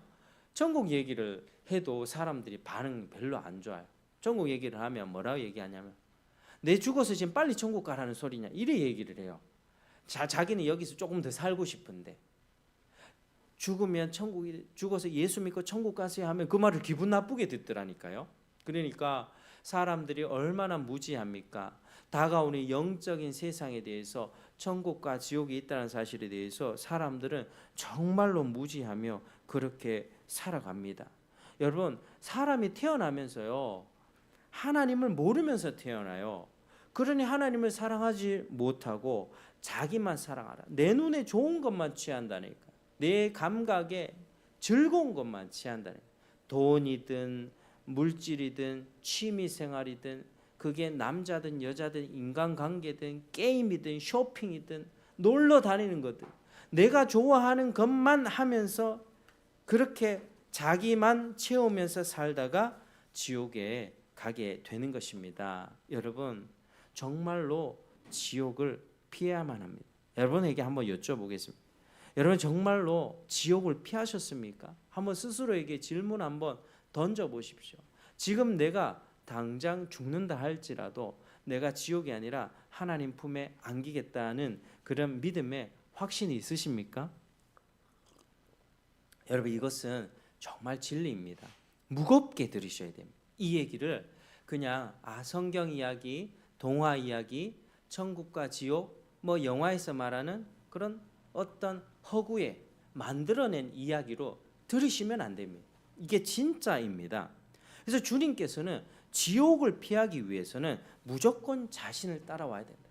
천국 얘기를 해도 사람들이 반응 별로 안 좋아요. 천국 얘기를 하면 뭐라고 얘기하냐면, 내 죽어서 지금 빨리 천국 가라는 소리냐, 이래 얘기를 해요. 자기는 여기서 조금 더 살고 싶은데, 죽으면 죽어서 예수 믿고 천국 가세요 하면 그 말을 기분 나쁘게 듣더라니까요. 그러니까 사람들이 얼마나 무지합니까? 다가오는 영적인 세상에 대해서, 천국과 지옥이 있다는 사실에 대해서 사람들은 정말로 무지하며 그렇게 살아갑니다. 여러분, 사람이 태어나면서요, 하나님을 모르면서 태어나요. 그러니 하나님을 사랑하지 못하고 자기만 사랑하라, 내 눈에 좋은 것만 취한다니까, 내 감각에 즐거운 것만 취한다니까. 돈이든 물질이든 취미생활이든, 그게 남자든 여자든 인간관계든 게임이든 쇼핑이든 놀러 다니는 것들, 내가 좋아하는 것만 하면서 그렇게 자기만 채우면서 살다가 지옥에 가게 되는 것입니다. 여러분 정말로 지옥을 피해야만 합니다. 여러분에게 한번 여쭤보겠습니다. 여러분 정말로 지옥을 피하셨습니까? 한번 스스로에게 질문 한번 던져보십시오. 지금 내가 당장 죽는다 할지라도 내가 지옥이 아니라 하나님 품에 안기겠다는 그런 믿음의 확신이 있으십니까? 여러분 이것은 정말 진리입니다. 무겁게 들으셔야 됩니다. 이 얘기를 그냥 성경 이야기, 동화 이야기, 천국과 지옥, 뭐 영화에서 말하는 그런 어떤 허구에 만들어낸 이야기로 들으시면 안 됩니다. 이게 진짜입니다. 그래서 주님께서는 지옥을 피하기 위해서는 무조건 자신을 따라와야 됩니다.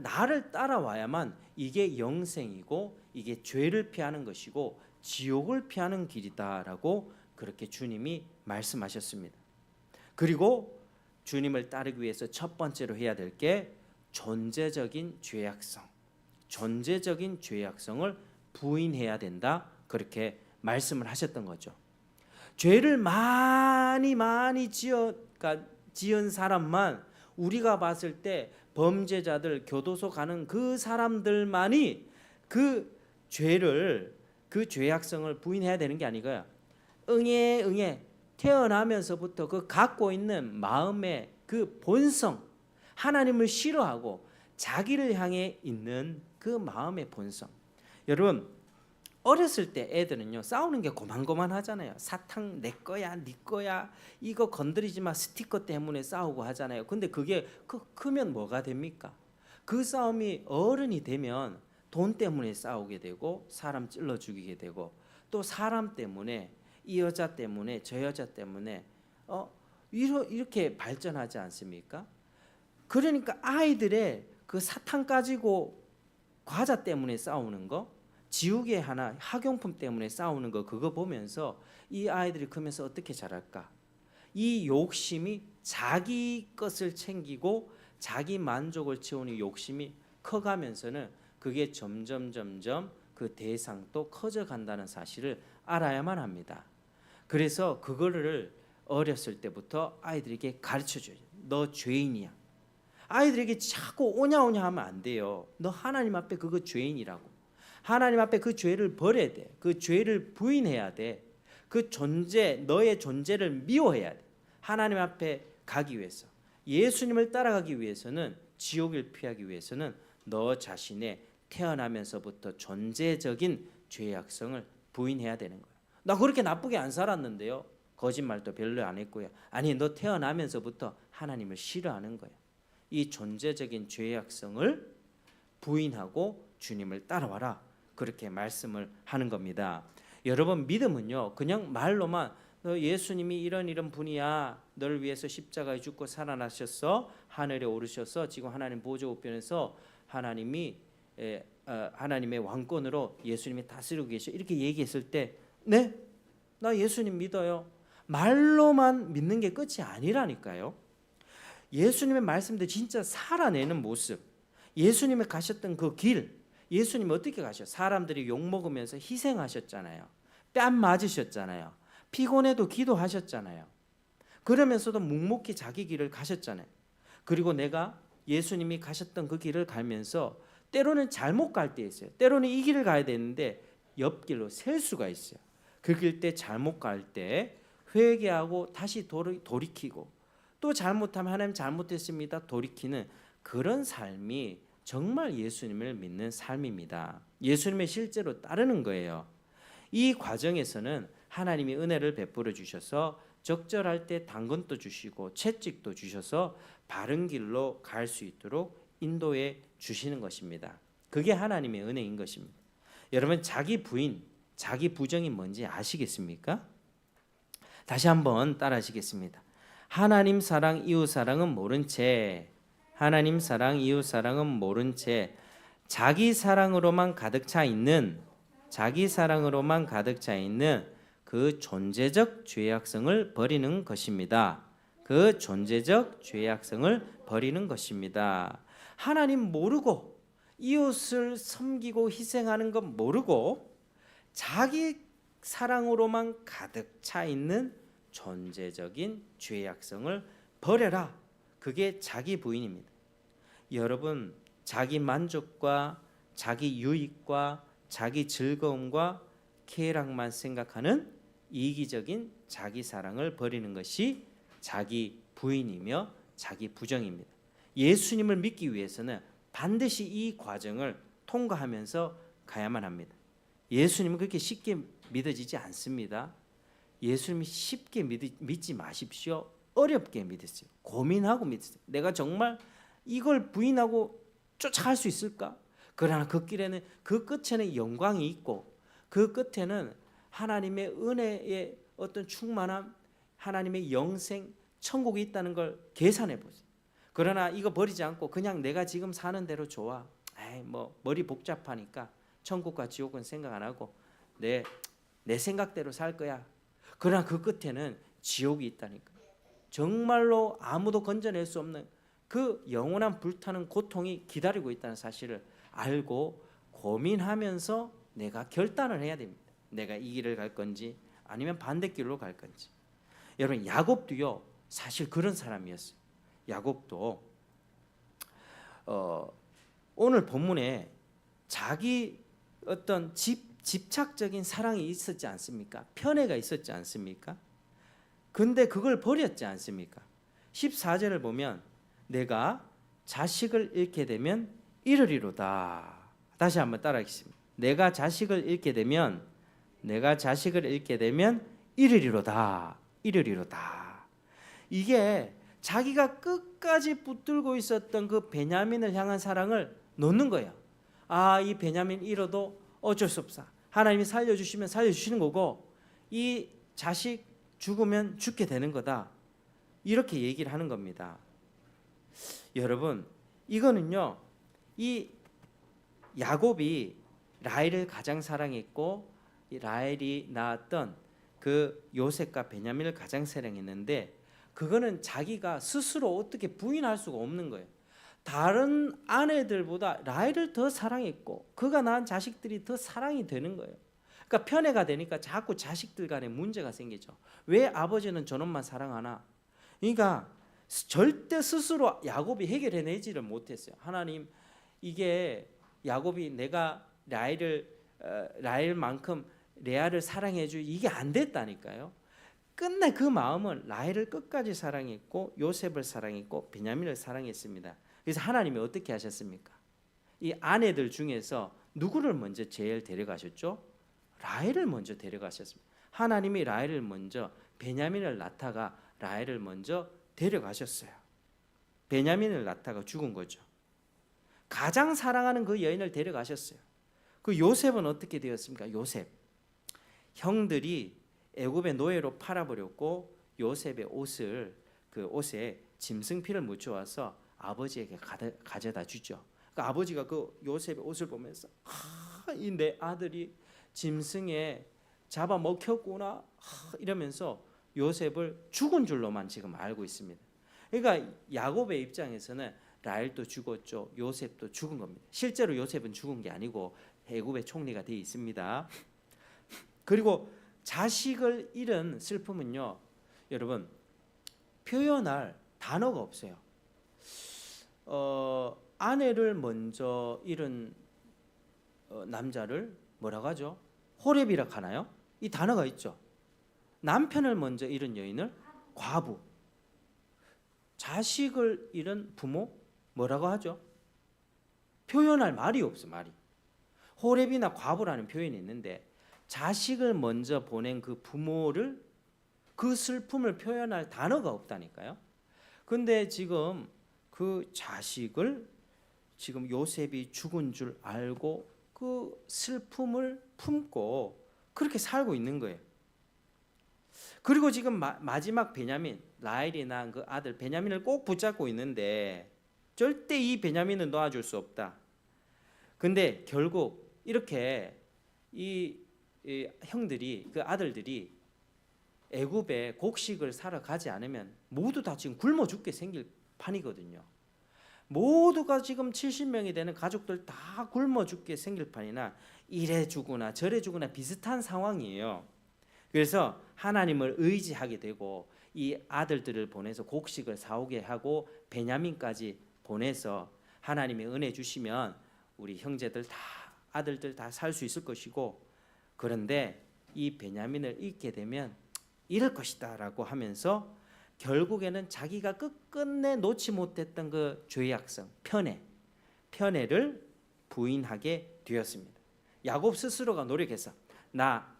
나를 따라와야만 이게 영생이고 이게 죄를 피하는 것이고 지옥을 피하는 길이다라고 그렇게 주님이 말씀하셨습니다. 그리고 주님을 따르기 위해서 첫 번째로 해야 될 게 존재적인 죄악성을 부인해야 된다, 그렇게 말씀을 하셨던 거죠. 죄를 많이 지은 사람만, 우리가 봤을 때 범죄자들, 교도소 가는 그 사람들만이 그 죄악성을 부인해야 되는 게 아니고요. 응애 태어나면서부터 그 갖고 있는 마음의 그 본성, 하나님을 싫어하고 자기를 향해 있는 그 마음의 본성. 여러분 어렸을 때 애들은요 싸우는 게 고만고만하잖아요. 사탕 내 거야, 네 거야, 이거 건드리지 마, 스티커 때문에 싸우고 하잖아요. 근데 그게 크면 뭐가 됩니까? 그 싸움이 어른이 되면 돈 때문에 싸우게 되고 사람 찔러 죽이게 되고, 또 사람 때문에, 이 여자 때문에 저 여자 때문에 이렇게 발전하지 않습니까? 그러니까 아이들의 그 사탕 가지고 과자 때문에 싸우는 거, 지우개 하나 학용품 때문에 싸우는 거, 그거 보면서 이 아이들이 크면서 어떻게 자랄까? 이 욕심이, 자기 것을 챙기고 자기 만족을 채우는 욕심이 커가면서는 그게 점점 그 대상도 커져간다는 사실을 알아야만 합니다. 그래서 그거를 어렸을 때부터 아이들에게 가르쳐줘요. 너 죄인이야. 아이들에게 자꾸 오냐오냐 하면 안 돼요. 너 하나님 앞에 그거 죄인이라고. 하나님 앞에 그 죄를 버려야 돼. 그 죄를 부인해야 돼. 그 너의 존재를 미워해야 돼. 하나님 앞에 가기 위해서, 예수님을 따라가기 위해서는, 지옥을 피하기 위해서는 너 자신의 태어나면서부터 존재적인 죄악성을 부인해야 되는 거야. 나 그렇게 나쁘게 안 살았는데요. 거짓말도 별로 안 했고요. 아니, 너 태어나면서부터 하나님을 싫어하는 거야. 이 존재적인 죄악성을 부인하고 주님을 따라와라, 그렇게 말씀을 하는 겁니다. 여러분 믿음은요 그냥 말로만 너 예수님이 이런 분이야. 너를 위해서 십자가에 죽고 살아나셨어. 하늘에 오르셔서 지금 하나님 보좌 우편에서 하나님의 왕권으로 예수님이 다스리고 계셔. 이렇게 얘기했을 때 네? 나 예수님 믿어요. 말로만 믿는 게 끝이 아니라니까요. 예수님의 말씀들 진짜 살아내는 모습, 예수님이 가셨던 그 길, 예수님이 어떻게 가셨어요? 사람들이 욕먹으면서 희생하셨잖아요. 뺨 맞으셨잖아요. 피곤해도 기도하셨잖아요. 그러면서도 묵묵히 자기 길을 가셨잖아요. 그리고 내가 예수님이 가셨던 그 길을 가면서 때로는 잘못 갈 때 있어요. 때로는 이 길을 가야 되는데 옆길로 셀 수가 있어요. 그 길 때 잘못 갈 때 회개하고 다시 돌이키고 또 잘못하면 하나님 잘못했습니다. 돌이키는 그런 삶이 정말 예수님을 믿는 삶입니다. 예수님의 실제로 따르는 거예요. 이 과정에서는 하나님이 은혜를 베풀어 주셔서 적절할 때 당근도 주시고 채찍도 주셔서 바른 길로 갈 수 있도록 인도해 주시는 것입니다. 그게 하나님의 은혜인 것입니다. 여러분 자기 부인, 자기 부정이 뭔지 아시겠습니까? 다시 한번 따라하시겠습니다. 하나님 사랑, 이웃 사랑은 모른 채, 하나님 사랑, 이웃 사랑은 모른 채 자기 사랑으로만 가득 차 있는 그 존재적 죄악성을 버리는 것입니다. 그 존재적 죄악성을 버리는 것입니다. 하나님 모르고 이웃을 섬기고 희생하는 것 모르고 자기 사랑으로만 가득 차 있는 존재적인 죄악성을 버려라. 그게 자기 부인입니다. 여러분 자기 만족과 자기 유익과 자기 즐거움과 쾌락만 생각하는 이기적인 자기 사랑을 버리는 것이 자기 부인이며 자기 부정입니다. 예수님을 믿기 위해서는 반드시 이 과정을 통과하면서 가야만 합니다. 예수님은 그렇게 쉽게 믿어지지 않습니다. 예수님이 쉽게 믿지 마십시오. 어렵게 믿으세요. 고민하고 믿으세요. 내가 정말 이걸 부인하고 쫓아갈 수 있을까? 그러나 그 길에는 그 끝에는 영광이 있고 그 끝에는 하나님의 은혜의 어떤 충만함, 하나님의 영생, 천국이 있다는 걸 계산해 보세요. 그러나 이거 버리지 않고 그냥 내가 지금 사는 대로 좋아. 뭐 머리 복잡하니까 천국과 지옥은 생각 안 하고 내 생각대로 살 거야. 그러나 그 끝에는 지옥이 있다니까. 정말로 아무도 건져낼 수 없는 그 영원한 불타는 고통이 기다리고 있다는 사실을 알고 고민하면서 내가 결단을 해야 됩니다. 내가 이 길을 갈 건지 아니면 반대길로 갈 건지. 여러분 야곱도요 사실 그런 사람이었어요. 야곱도 오늘 본문에 자기 어떤 집착적인 사랑이 있었지 않습니까? 편애가 있었지 않습니까? 근데 그걸 버렸지 않습니까? 14절을 보면 내가 자식을 잃게 되면 이르리로다. 다시 한번 따라하겠습니다. 내가 자식을 잃게 되면 이르리로다. 이게 자기가 끝까지 붙들고 있었던 그 베냐민을 향한 사랑을 놓는 거예요. 이 베냐민 잃어도 어쩔 수 없어. 하나님이 살려주시면 살려주시는 거고 이 자식 죽으면 죽게 되는 거다. 이렇게 얘기를 하는 겁니다. 여러분 이거는요 이 야곱이 라헬을 가장 사랑했고 라헬이 낳았던 그 요셉과 베냐민을 가장 사랑했는데 그거는 자기가 스스로 어떻게 부인할 수가 없는 거예요. 다른 아내들보다 라헬을 더 사랑했고 그가 낳은 자식들이 더 사랑이 되는 거예요. 그러니까 편애가 되니까 자꾸 자식들 간에 문제가 생기죠. 왜 아버지는 저놈만 사랑하나? 그러니까 절대 스스로 야곱이 해결해내지를 못했어요. 하나님 이게 야곱이 내가 라헬만큼 레아를 사랑해주 이게 안 됐다니까요. 끝내 그 마음은 라헬을 끝까지 사랑했고 요셉을 사랑했고 베냐민을 사랑했습니다. 그래서 하나님이 어떻게 하셨습니까? 이 아내들 중에서 누구를 먼저 제일 데려가셨죠? 라헬을 먼저 데려가셨습니다. 하나님이 라헬을 먼저 베냐민을 낳다가 라헬을 먼저 데려가셨어요. 베냐민을 낳다가 죽은 거죠. 가장 사랑하는 그 여인을 데려가셨어요. 그 요셉은 어떻게 되었습니까? 요셉 형들이 애굽의 노예로 팔아버렸고 요셉의 옷을 그 옷에 짐승피를 묻혀와서 아버지에게 가져다 주죠. 그 아버지가 그 요셉의 옷을 보면서 이 내 아들이 짐승에 잡아 먹혔구나 이러면서 요셉을 죽은 줄로만 지금 알고 있습니다. 그러니까 야곱의 입장에서는 라헬도 죽었죠. 요셉도 죽은 겁니다. 실제로 요셉은 죽은 게 아니고 애굽의 총리가 되어 있습니다. 그리고 자식을 잃은 슬픔은요, 여러분 표현할 단어가 없어요. 아내를 먼저 잃은 남자를 뭐라고 하죠? 호렙이라 하나요? 이 단어가 있죠. 남편을 먼저 잃은 여인을 과부, 자식을 잃은 부모 뭐라고 하죠? 표현할 말이 없어. 말이 호렙이나 과부라는 표현이 있는데 자식을 먼저 보낸 그 부모를 그 슬픔을 표현할 단어가 없다니까요. 근데 지금 그 자식을 지금 요셉이 죽은 줄 알고 그 슬픔을 품고 그렇게 살고 있는 거예요. 그리고 지금 마지막 베냐민, 라헬이 낳은 그 아들 베냐민을 꼭 붙잡고 있는데 절대 이 베냐민은 놓아줄 수 없다. 근데 결국 이렇게 이 형들이, 그 아들들이 애굽에 곡식을 사러 가지 않으면 모두 다 지금 굶어 죽게 생길 판이거든요. 모두가 지금 70명이 되는 가족들 다 굶어 죽게 생길 판이나 이래 주거나 저래 주거나 비슷한 상황이에요. 그래서 하나님을 의지하게 되고 이 아들들을 보내서 곡식을 사오게 하고 베냐민까지 보내서 하나님의 은혜 주시면 우리 형제들 다, 아들들 다 살 수 있을 것이고, 그런데 이 베냐민을 잃게 되면 잃을 것이다 라고 하면서 결국에는 자기가 끝끝내 놓지 못했던 그 죄악성, 편애를 부인하게 되었습니다. 야곱 스스로가 노력해서 나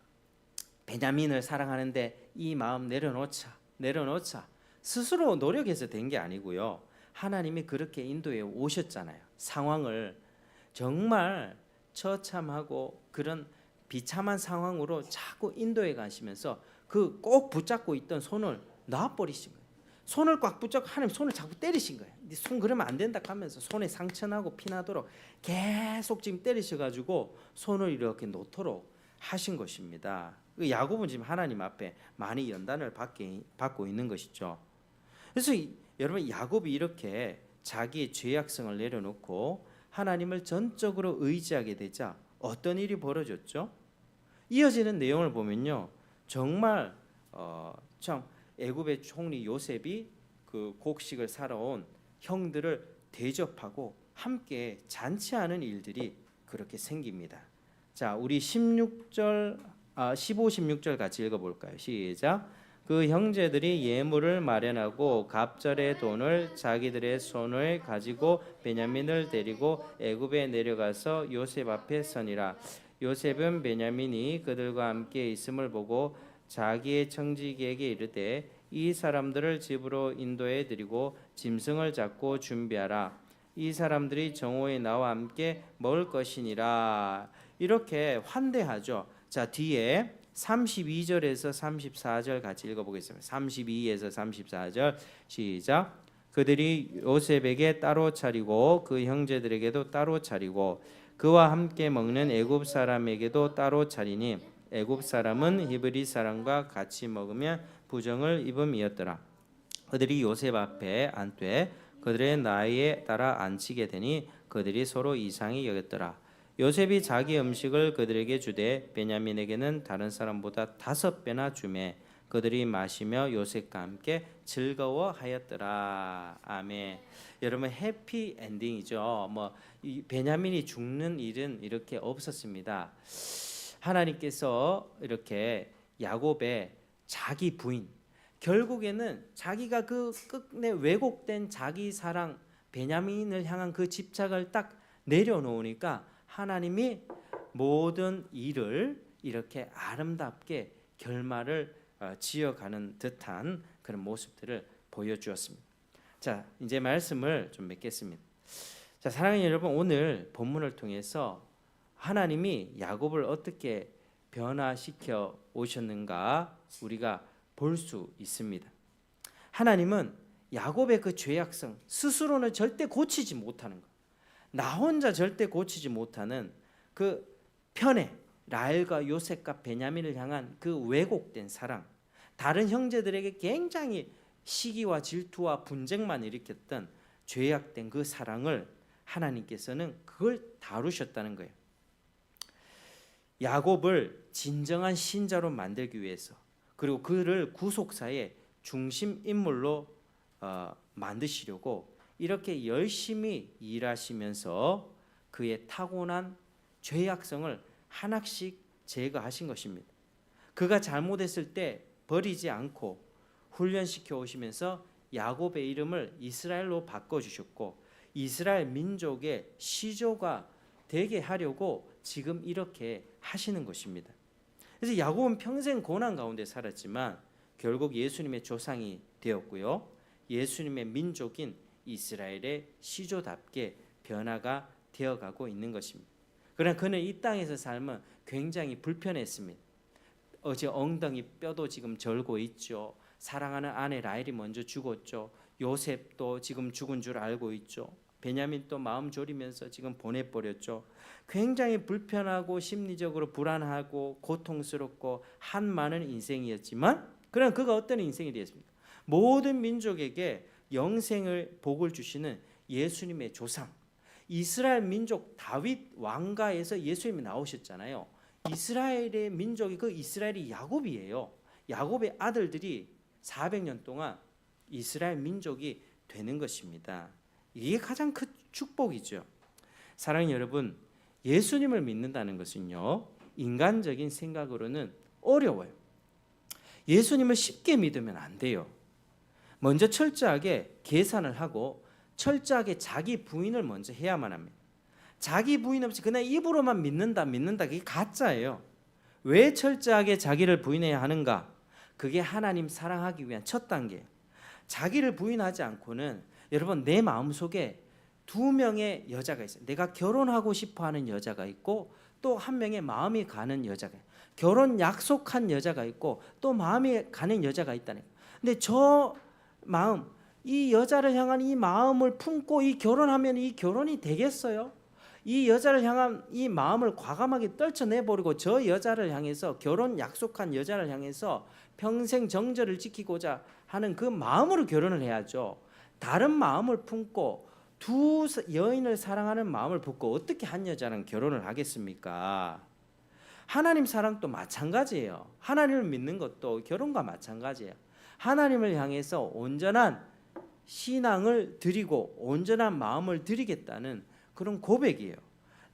베냐민을 사랑하는데 이 마음 내려놓자 스스로 노력해서 된 게 아니고요. 하나님이 그렇게 인도해 오셨잖아요. 상황을 정말 처참하고 그런 비참한 상황으로 자꾸 인도해 가시면서 그 꼭 붙잡고 있던 손을 놔버리신 거예요. 손을 꽉 붙잡고 하나님 손을 자꾸 때리신 거예요. 네 손 그러면 안 된다 하면서 손에 상처나고 피나도록 계속 지금 때리셔가지고 손을 이렇게 놓도록 하신 것입니다. 야곱은 지금 하나님 앞에 많이 연단을 받고 있는 것이죠. 그래서 여러분 야곱이 이렇게 자기의 죄악성을 내려놓고 하나님을 전적으로 의지하게 되자 어떤 일이 벌어졌죠? 이어지는 내용을 보면요, 정말 참 애굽의 총리 요셉이 그 곡식을 사러 온 형들을 대접하고 함께 잔치하는 일들이 그렇게 생깁니다. 자, 우리 15, 16절 같이 읽어볼까요? 시작. 그 형제들이 예물을 마련하고 갑절의 돈을 자기들의 손을 가지고 베냐민을 데리고 애굽에 내려가서 요셉 앞에 서니라. 요셉은 베냐민이 그들과 함께 있음을 보고 자기의 청지기에게 이르되 이 사람들을 집으로 인도해 드리고 짐승을 잡고 준비하라. 이 사람들이 정오에 나와 함께 먹을 것이니라. 이렇게 환대하죠. 자, 뒤에 32절에서 34절 같이 읽어보겠습니다. 32에서 34절 시작. 그들이 요셉에게 따로 차리고 그 형제들에게도 따로 차리고 그와 함께 먹는 애굽 사람에게도 따로 차리니 애굽 사람은 히브리 사람과 같이 먹으면 부정을 입음이었더라. 그들이 요셉 앞에 앉되 그들의 나이에 따라 앉히게 되니 그들이 서로 이상히 여겼더라. 요셉이 자기 음식을 그들에게 주되 베냐민에게는 다른 사람보다 5배나 주매 그들이 마시며 요셉과 함께 즐거워하였더라. 아멘. 여러분 해피 엔딩이죠. 이 베냐민이 죽는 일은 이렇게 없었습니다. 하나님께서 이렇게 야곱의 자기 부인, 결국에는 자기가 그 끝내 왜곡된 자기 사랑 베냐민을 향한 그 집착을 딱 내려놓으니까 하나님이 모든 일을 이렇게 아름답게 결말을 지어가는 듯한 그런 모습들을 보여주었습니다. 자, 이제 말씀을 좀 맺겠습니다. 자, 사랑하는 여러분, 오늘 본문을 통해서 하나님이 야곱을 어떻게 변화시켜 오셨는가 우리가 볼 수 있습니다. 하나님은 야곱의 그 죄악성 스스로는 절대 고치지 못하는 것, 나 혼자 절대 고치지 못하는 그 편애, 라헬과 요셉과 베냐민을 향한 그 왜곡된 사랑, 다른 형제들에게 굉장히 시기와 질투와 분쟁만 일으켰던 죄악된 그 사랑을 하나님께서는 그걸 다루셨다는 거예요. 야곱을 진정한 신자로 만들기 위해서, 그리고 그를 구속사의 중심 인물로 만드시려고 이렇게 열심히 일하시면서 그의 타고난 죄악성을 하나씩 제거하신 것입니다. 그가 잘못했을 때 버리지 않고 훈련시켜 오시면서 야곱의 이름을 이스라엘로 바꿔주셨고 이스라엘 민족의 시조가 되게 하려고 지금 이렇게 하시는 것입니다. 그래서 야곱은 평생 고난 가운데 살았지만 결국 예수님의 조상이 되었고요. 예수님의 민족인 이스라엘의 시조답게 변화가 되어가고 있는 것입니다. 그러나 그는 이 땅에서 삶은 굉장히 불편했습니다. 어제 엉덩이 뼈도 지금 절고 있죠. 사랑하는 아내 라헬이 먼저 죽었죠. 요셉도 지금 죽은 줄 알고 있죠. 베냐민도 마음 졸이면서 지금 보내버렸죠. 굉장히 불편하고 심리적으로 불안하고 고통스럽고 한많은 인생이었지만 그러나 그가 어떤 인생이 되었습니까? 모든 민족에게 영생을 복을 주시는 예수님의 조상, 이스라엘 민족 다윗 왕가에서 예수님이 나오셨잖아요. 이스라엘의 민족이 그 이스라엘이 야곱이에요. 야곱의 아들들이 400년 동안 이스라엘 민족이 되는 것입니다. 이게 가장 큰 축복이죠. 사랑하는 여러분, 예수님을 믿는다는 것은요, 인간적인 생각으로는 어려워요. 예수님을 쉽게 믿으면 안 돼요. 먼저 철저하게 계산을 하고 철저하게 자기 부인을 먼저 해야만 합니다. 자기 부인 없이 그냥 입으로만 믿는다 그게 가짜예요. 왜 철저하게 자기를 부인해야 하는가? 그게 하나님 사랑하기 위한 첫 단계예요. 자기를 부인하지 않고는 여러분 내 마음속에 두 명의 여자가 있어요. 내가 결혼하고 싶어하는 여자가 있고 또 한 명의 마음이 가는 여자가 있어요. 결혼 약속한 여자가 있고 또 마음이 가는 여자가 있다는 거예요. 근데 저 마음, 이 여자를 향한 이 마음을 품고 이 결혼하면 이 결혼이 되겠어요? 이 여자를 향한 이 마음을 과감하게 떨쳐내버리고 저 여자를 향해서 결혼 약속한 여자를 향해서 평생 정절을 지키고자 하는 그 마음으로 결혼을 해야죠. 다른 마음을 품고 두 여인을 사랑하는 마음을 품고 어떻게 한 여자랑 결혼을 하겠습니까? 하나님 사랑도 마찬가지예요. 하나님을 믿는 것도 결혼과 마찬가지예요. 하나님을 향해서 온전한 신앙을 드리고 온전한 마음을 드리겠다는 그런 고백이에요.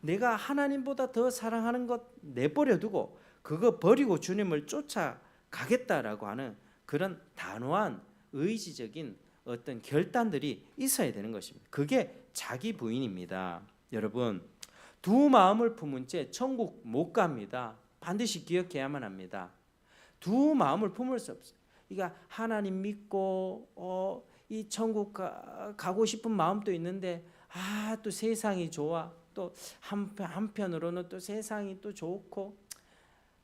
내가 하나님보다 더 사랑하는 것 내버려 두고 그거 버리고 주님을 쫓아가겠다라고 하는 그런 단호한 의지적인 어떤 결단들이 있어야 되는 것입니다. 그게 자기 부인입니다. 여러분, 두 마음을 품은 채 천국 못 갑니다. 반드시 기억해야만 합니다. 두 마음을 품을 수 없어요. 그러니까 하나님 믿고 이 천국 가고 싶은 마음도 있는데 또 세상이 좋아. 또 한편으로는 또 세상이 또 좋고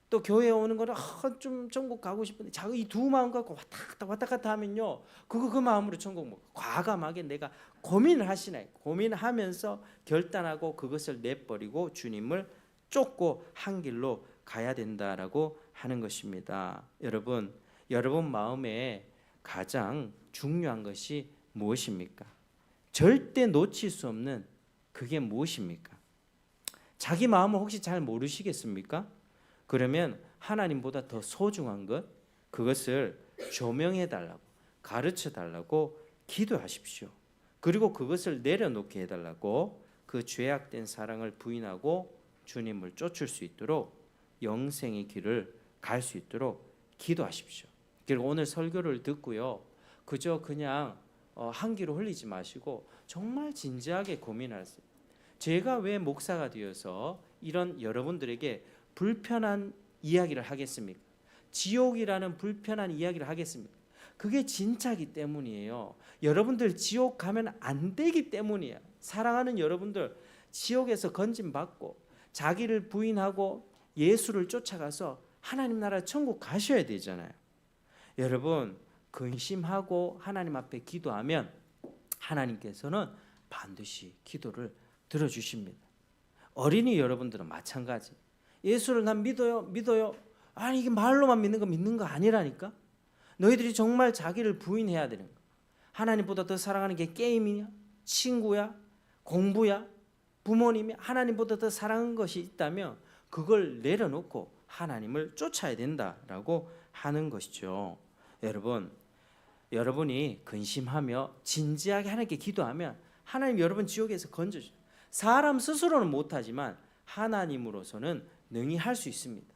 또 교회 오는 거는 좀 천국 가고 싶은데 자꾸 이 두 마음 갖고 왔다 갔다 하면요. 그 마음으로 천국 못 가. 과감하게 내가 고민을 하시나요? 고민하면서 결단하고 그것을 내버리고 주님을 쫓고 한 길로 가야 된다라고 하는 것입니다. 여러분 마음에 가장 중요한 것이 무엇입니까? 절대 놓칠 수 없는 그게 무엇입니까? 자기 마음을 혹시 잘 모르시겠습니까? 그러면 하나님보다 더 소중한 것, 그것을 조명해 달라고, 가르쳐 달라고 기도하십시오. 그리고 그것을 내려놓게 해달라고 그 죄악된 사랑을 부인하고 주님을 쫓을 수 있도록 영생의 길을 갈 수 있도록 기도하십시오. 그리고 오늘 설교를 듣고요, 그저 그냥 한 귀로 흘리지 마시고 정말 진지하게 고민하세요. 제가 왜 목사가 되어서 이런 여러분들에게 불편한 이야기를 하겠습니까? 지옥이라는 불편한 이야기를 하겠습니까? 그게 진짜기 때문이에요. 여러분들 지옥 가면 안 되기 때문이에요. 사랑하는 여러분들 지옥에서 건짐받고 자기를 부인하고 예수를 쫓아가서 하나님 나라 천국 가셔야 되잖아요. 여러분, 근심하고 하나님 앞에 기도하면 하나님께서는 반드시 기도를 들어주십니다. 어린이 여러분들은 마찬가지. 예수를 난 믿어요. 아니 이게 말로만 믿는 거 아니라니까. 너희들이 정말 자기를 부인해야 되는 거. 하나님보다 더 사랑하는 게 게임이냐, 친구야, 공부야, 부모님이 하나님보다 더 사랑하는 것이 있다면 그걸 내려놓고 하나님을 쫓아야 된다라고 하는 것이죠. 여러분, 여러분이 근심하며 진지하게 하나님께 기도하면 하나님 여러분 지옥에서 건져줘요. 사람 스스로는 못하지만 하나님으로서는 능히 할 수 있습니다.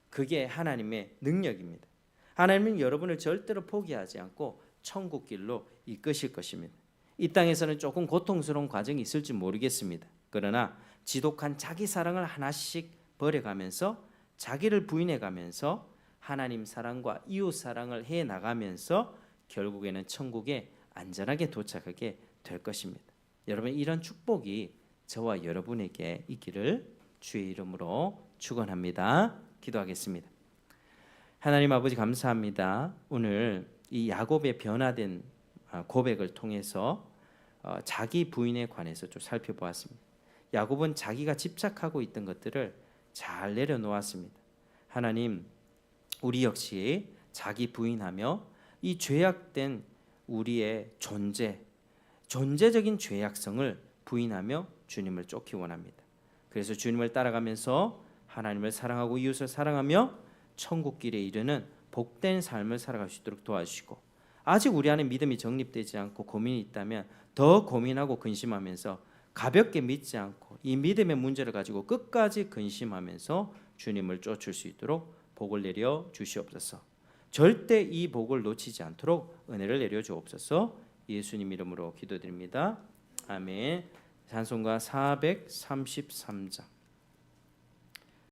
그게 하나님의 능력입니다. 하나님은 여러분을 절대로 포기하지 않고 천국 길로 이끄실 것입니다. 이 땅에서는 조금 고통스러운 과정이 있을지 모르겠습니다. 그러나 지독한 자기 사랑을 하나씩 버려가면서 자기를 부인해가면서 하나님 사랑과 이웃 사랑을 해나가면서 결국에는 천국에 안전하게 도착하게 될 것입니다. 여러분, 이런 축복이 저와 여러분에게 있기를 주의 이름으로 축원합니다. 기도하겠습니다. 하나님 아버지 감사합니다. 오늘 이 야곱의 변화된 고백을 통해서 자기 부인에 관해서 좀 살펴보았습니다. 야곱은 자기가 집착하고 있던 것들을 잘 내려놓았습니다. 하나님, 우리 역시 자기 부인하며 이 죄악된 우리의 존재적인 죄악성을 부인하며 주님을 쫓기 원합니다. 그래서 주님을 따라가면서 하나님을 사랑하고 이웃을 사랑하며 천국 길에 이르는 복된 삶을 살아갈 수 있도록 도와주시고, 아직 우리 안에 믿음이 정립되지 않고 고민이 있다면 더 고민하고 근심하면서 가볍게 믿지 않고 이 믿음의 문제를 가지고 끝까지 근심하면서 주님을 쫓을 수 있도록 복을 내려 주시옵소서. 절대 이 복을 놓치지 않도록 은혜를 내려 주옵소서. 예수님 이름으로 기도드립니다. 아멘. 찬송가 433장.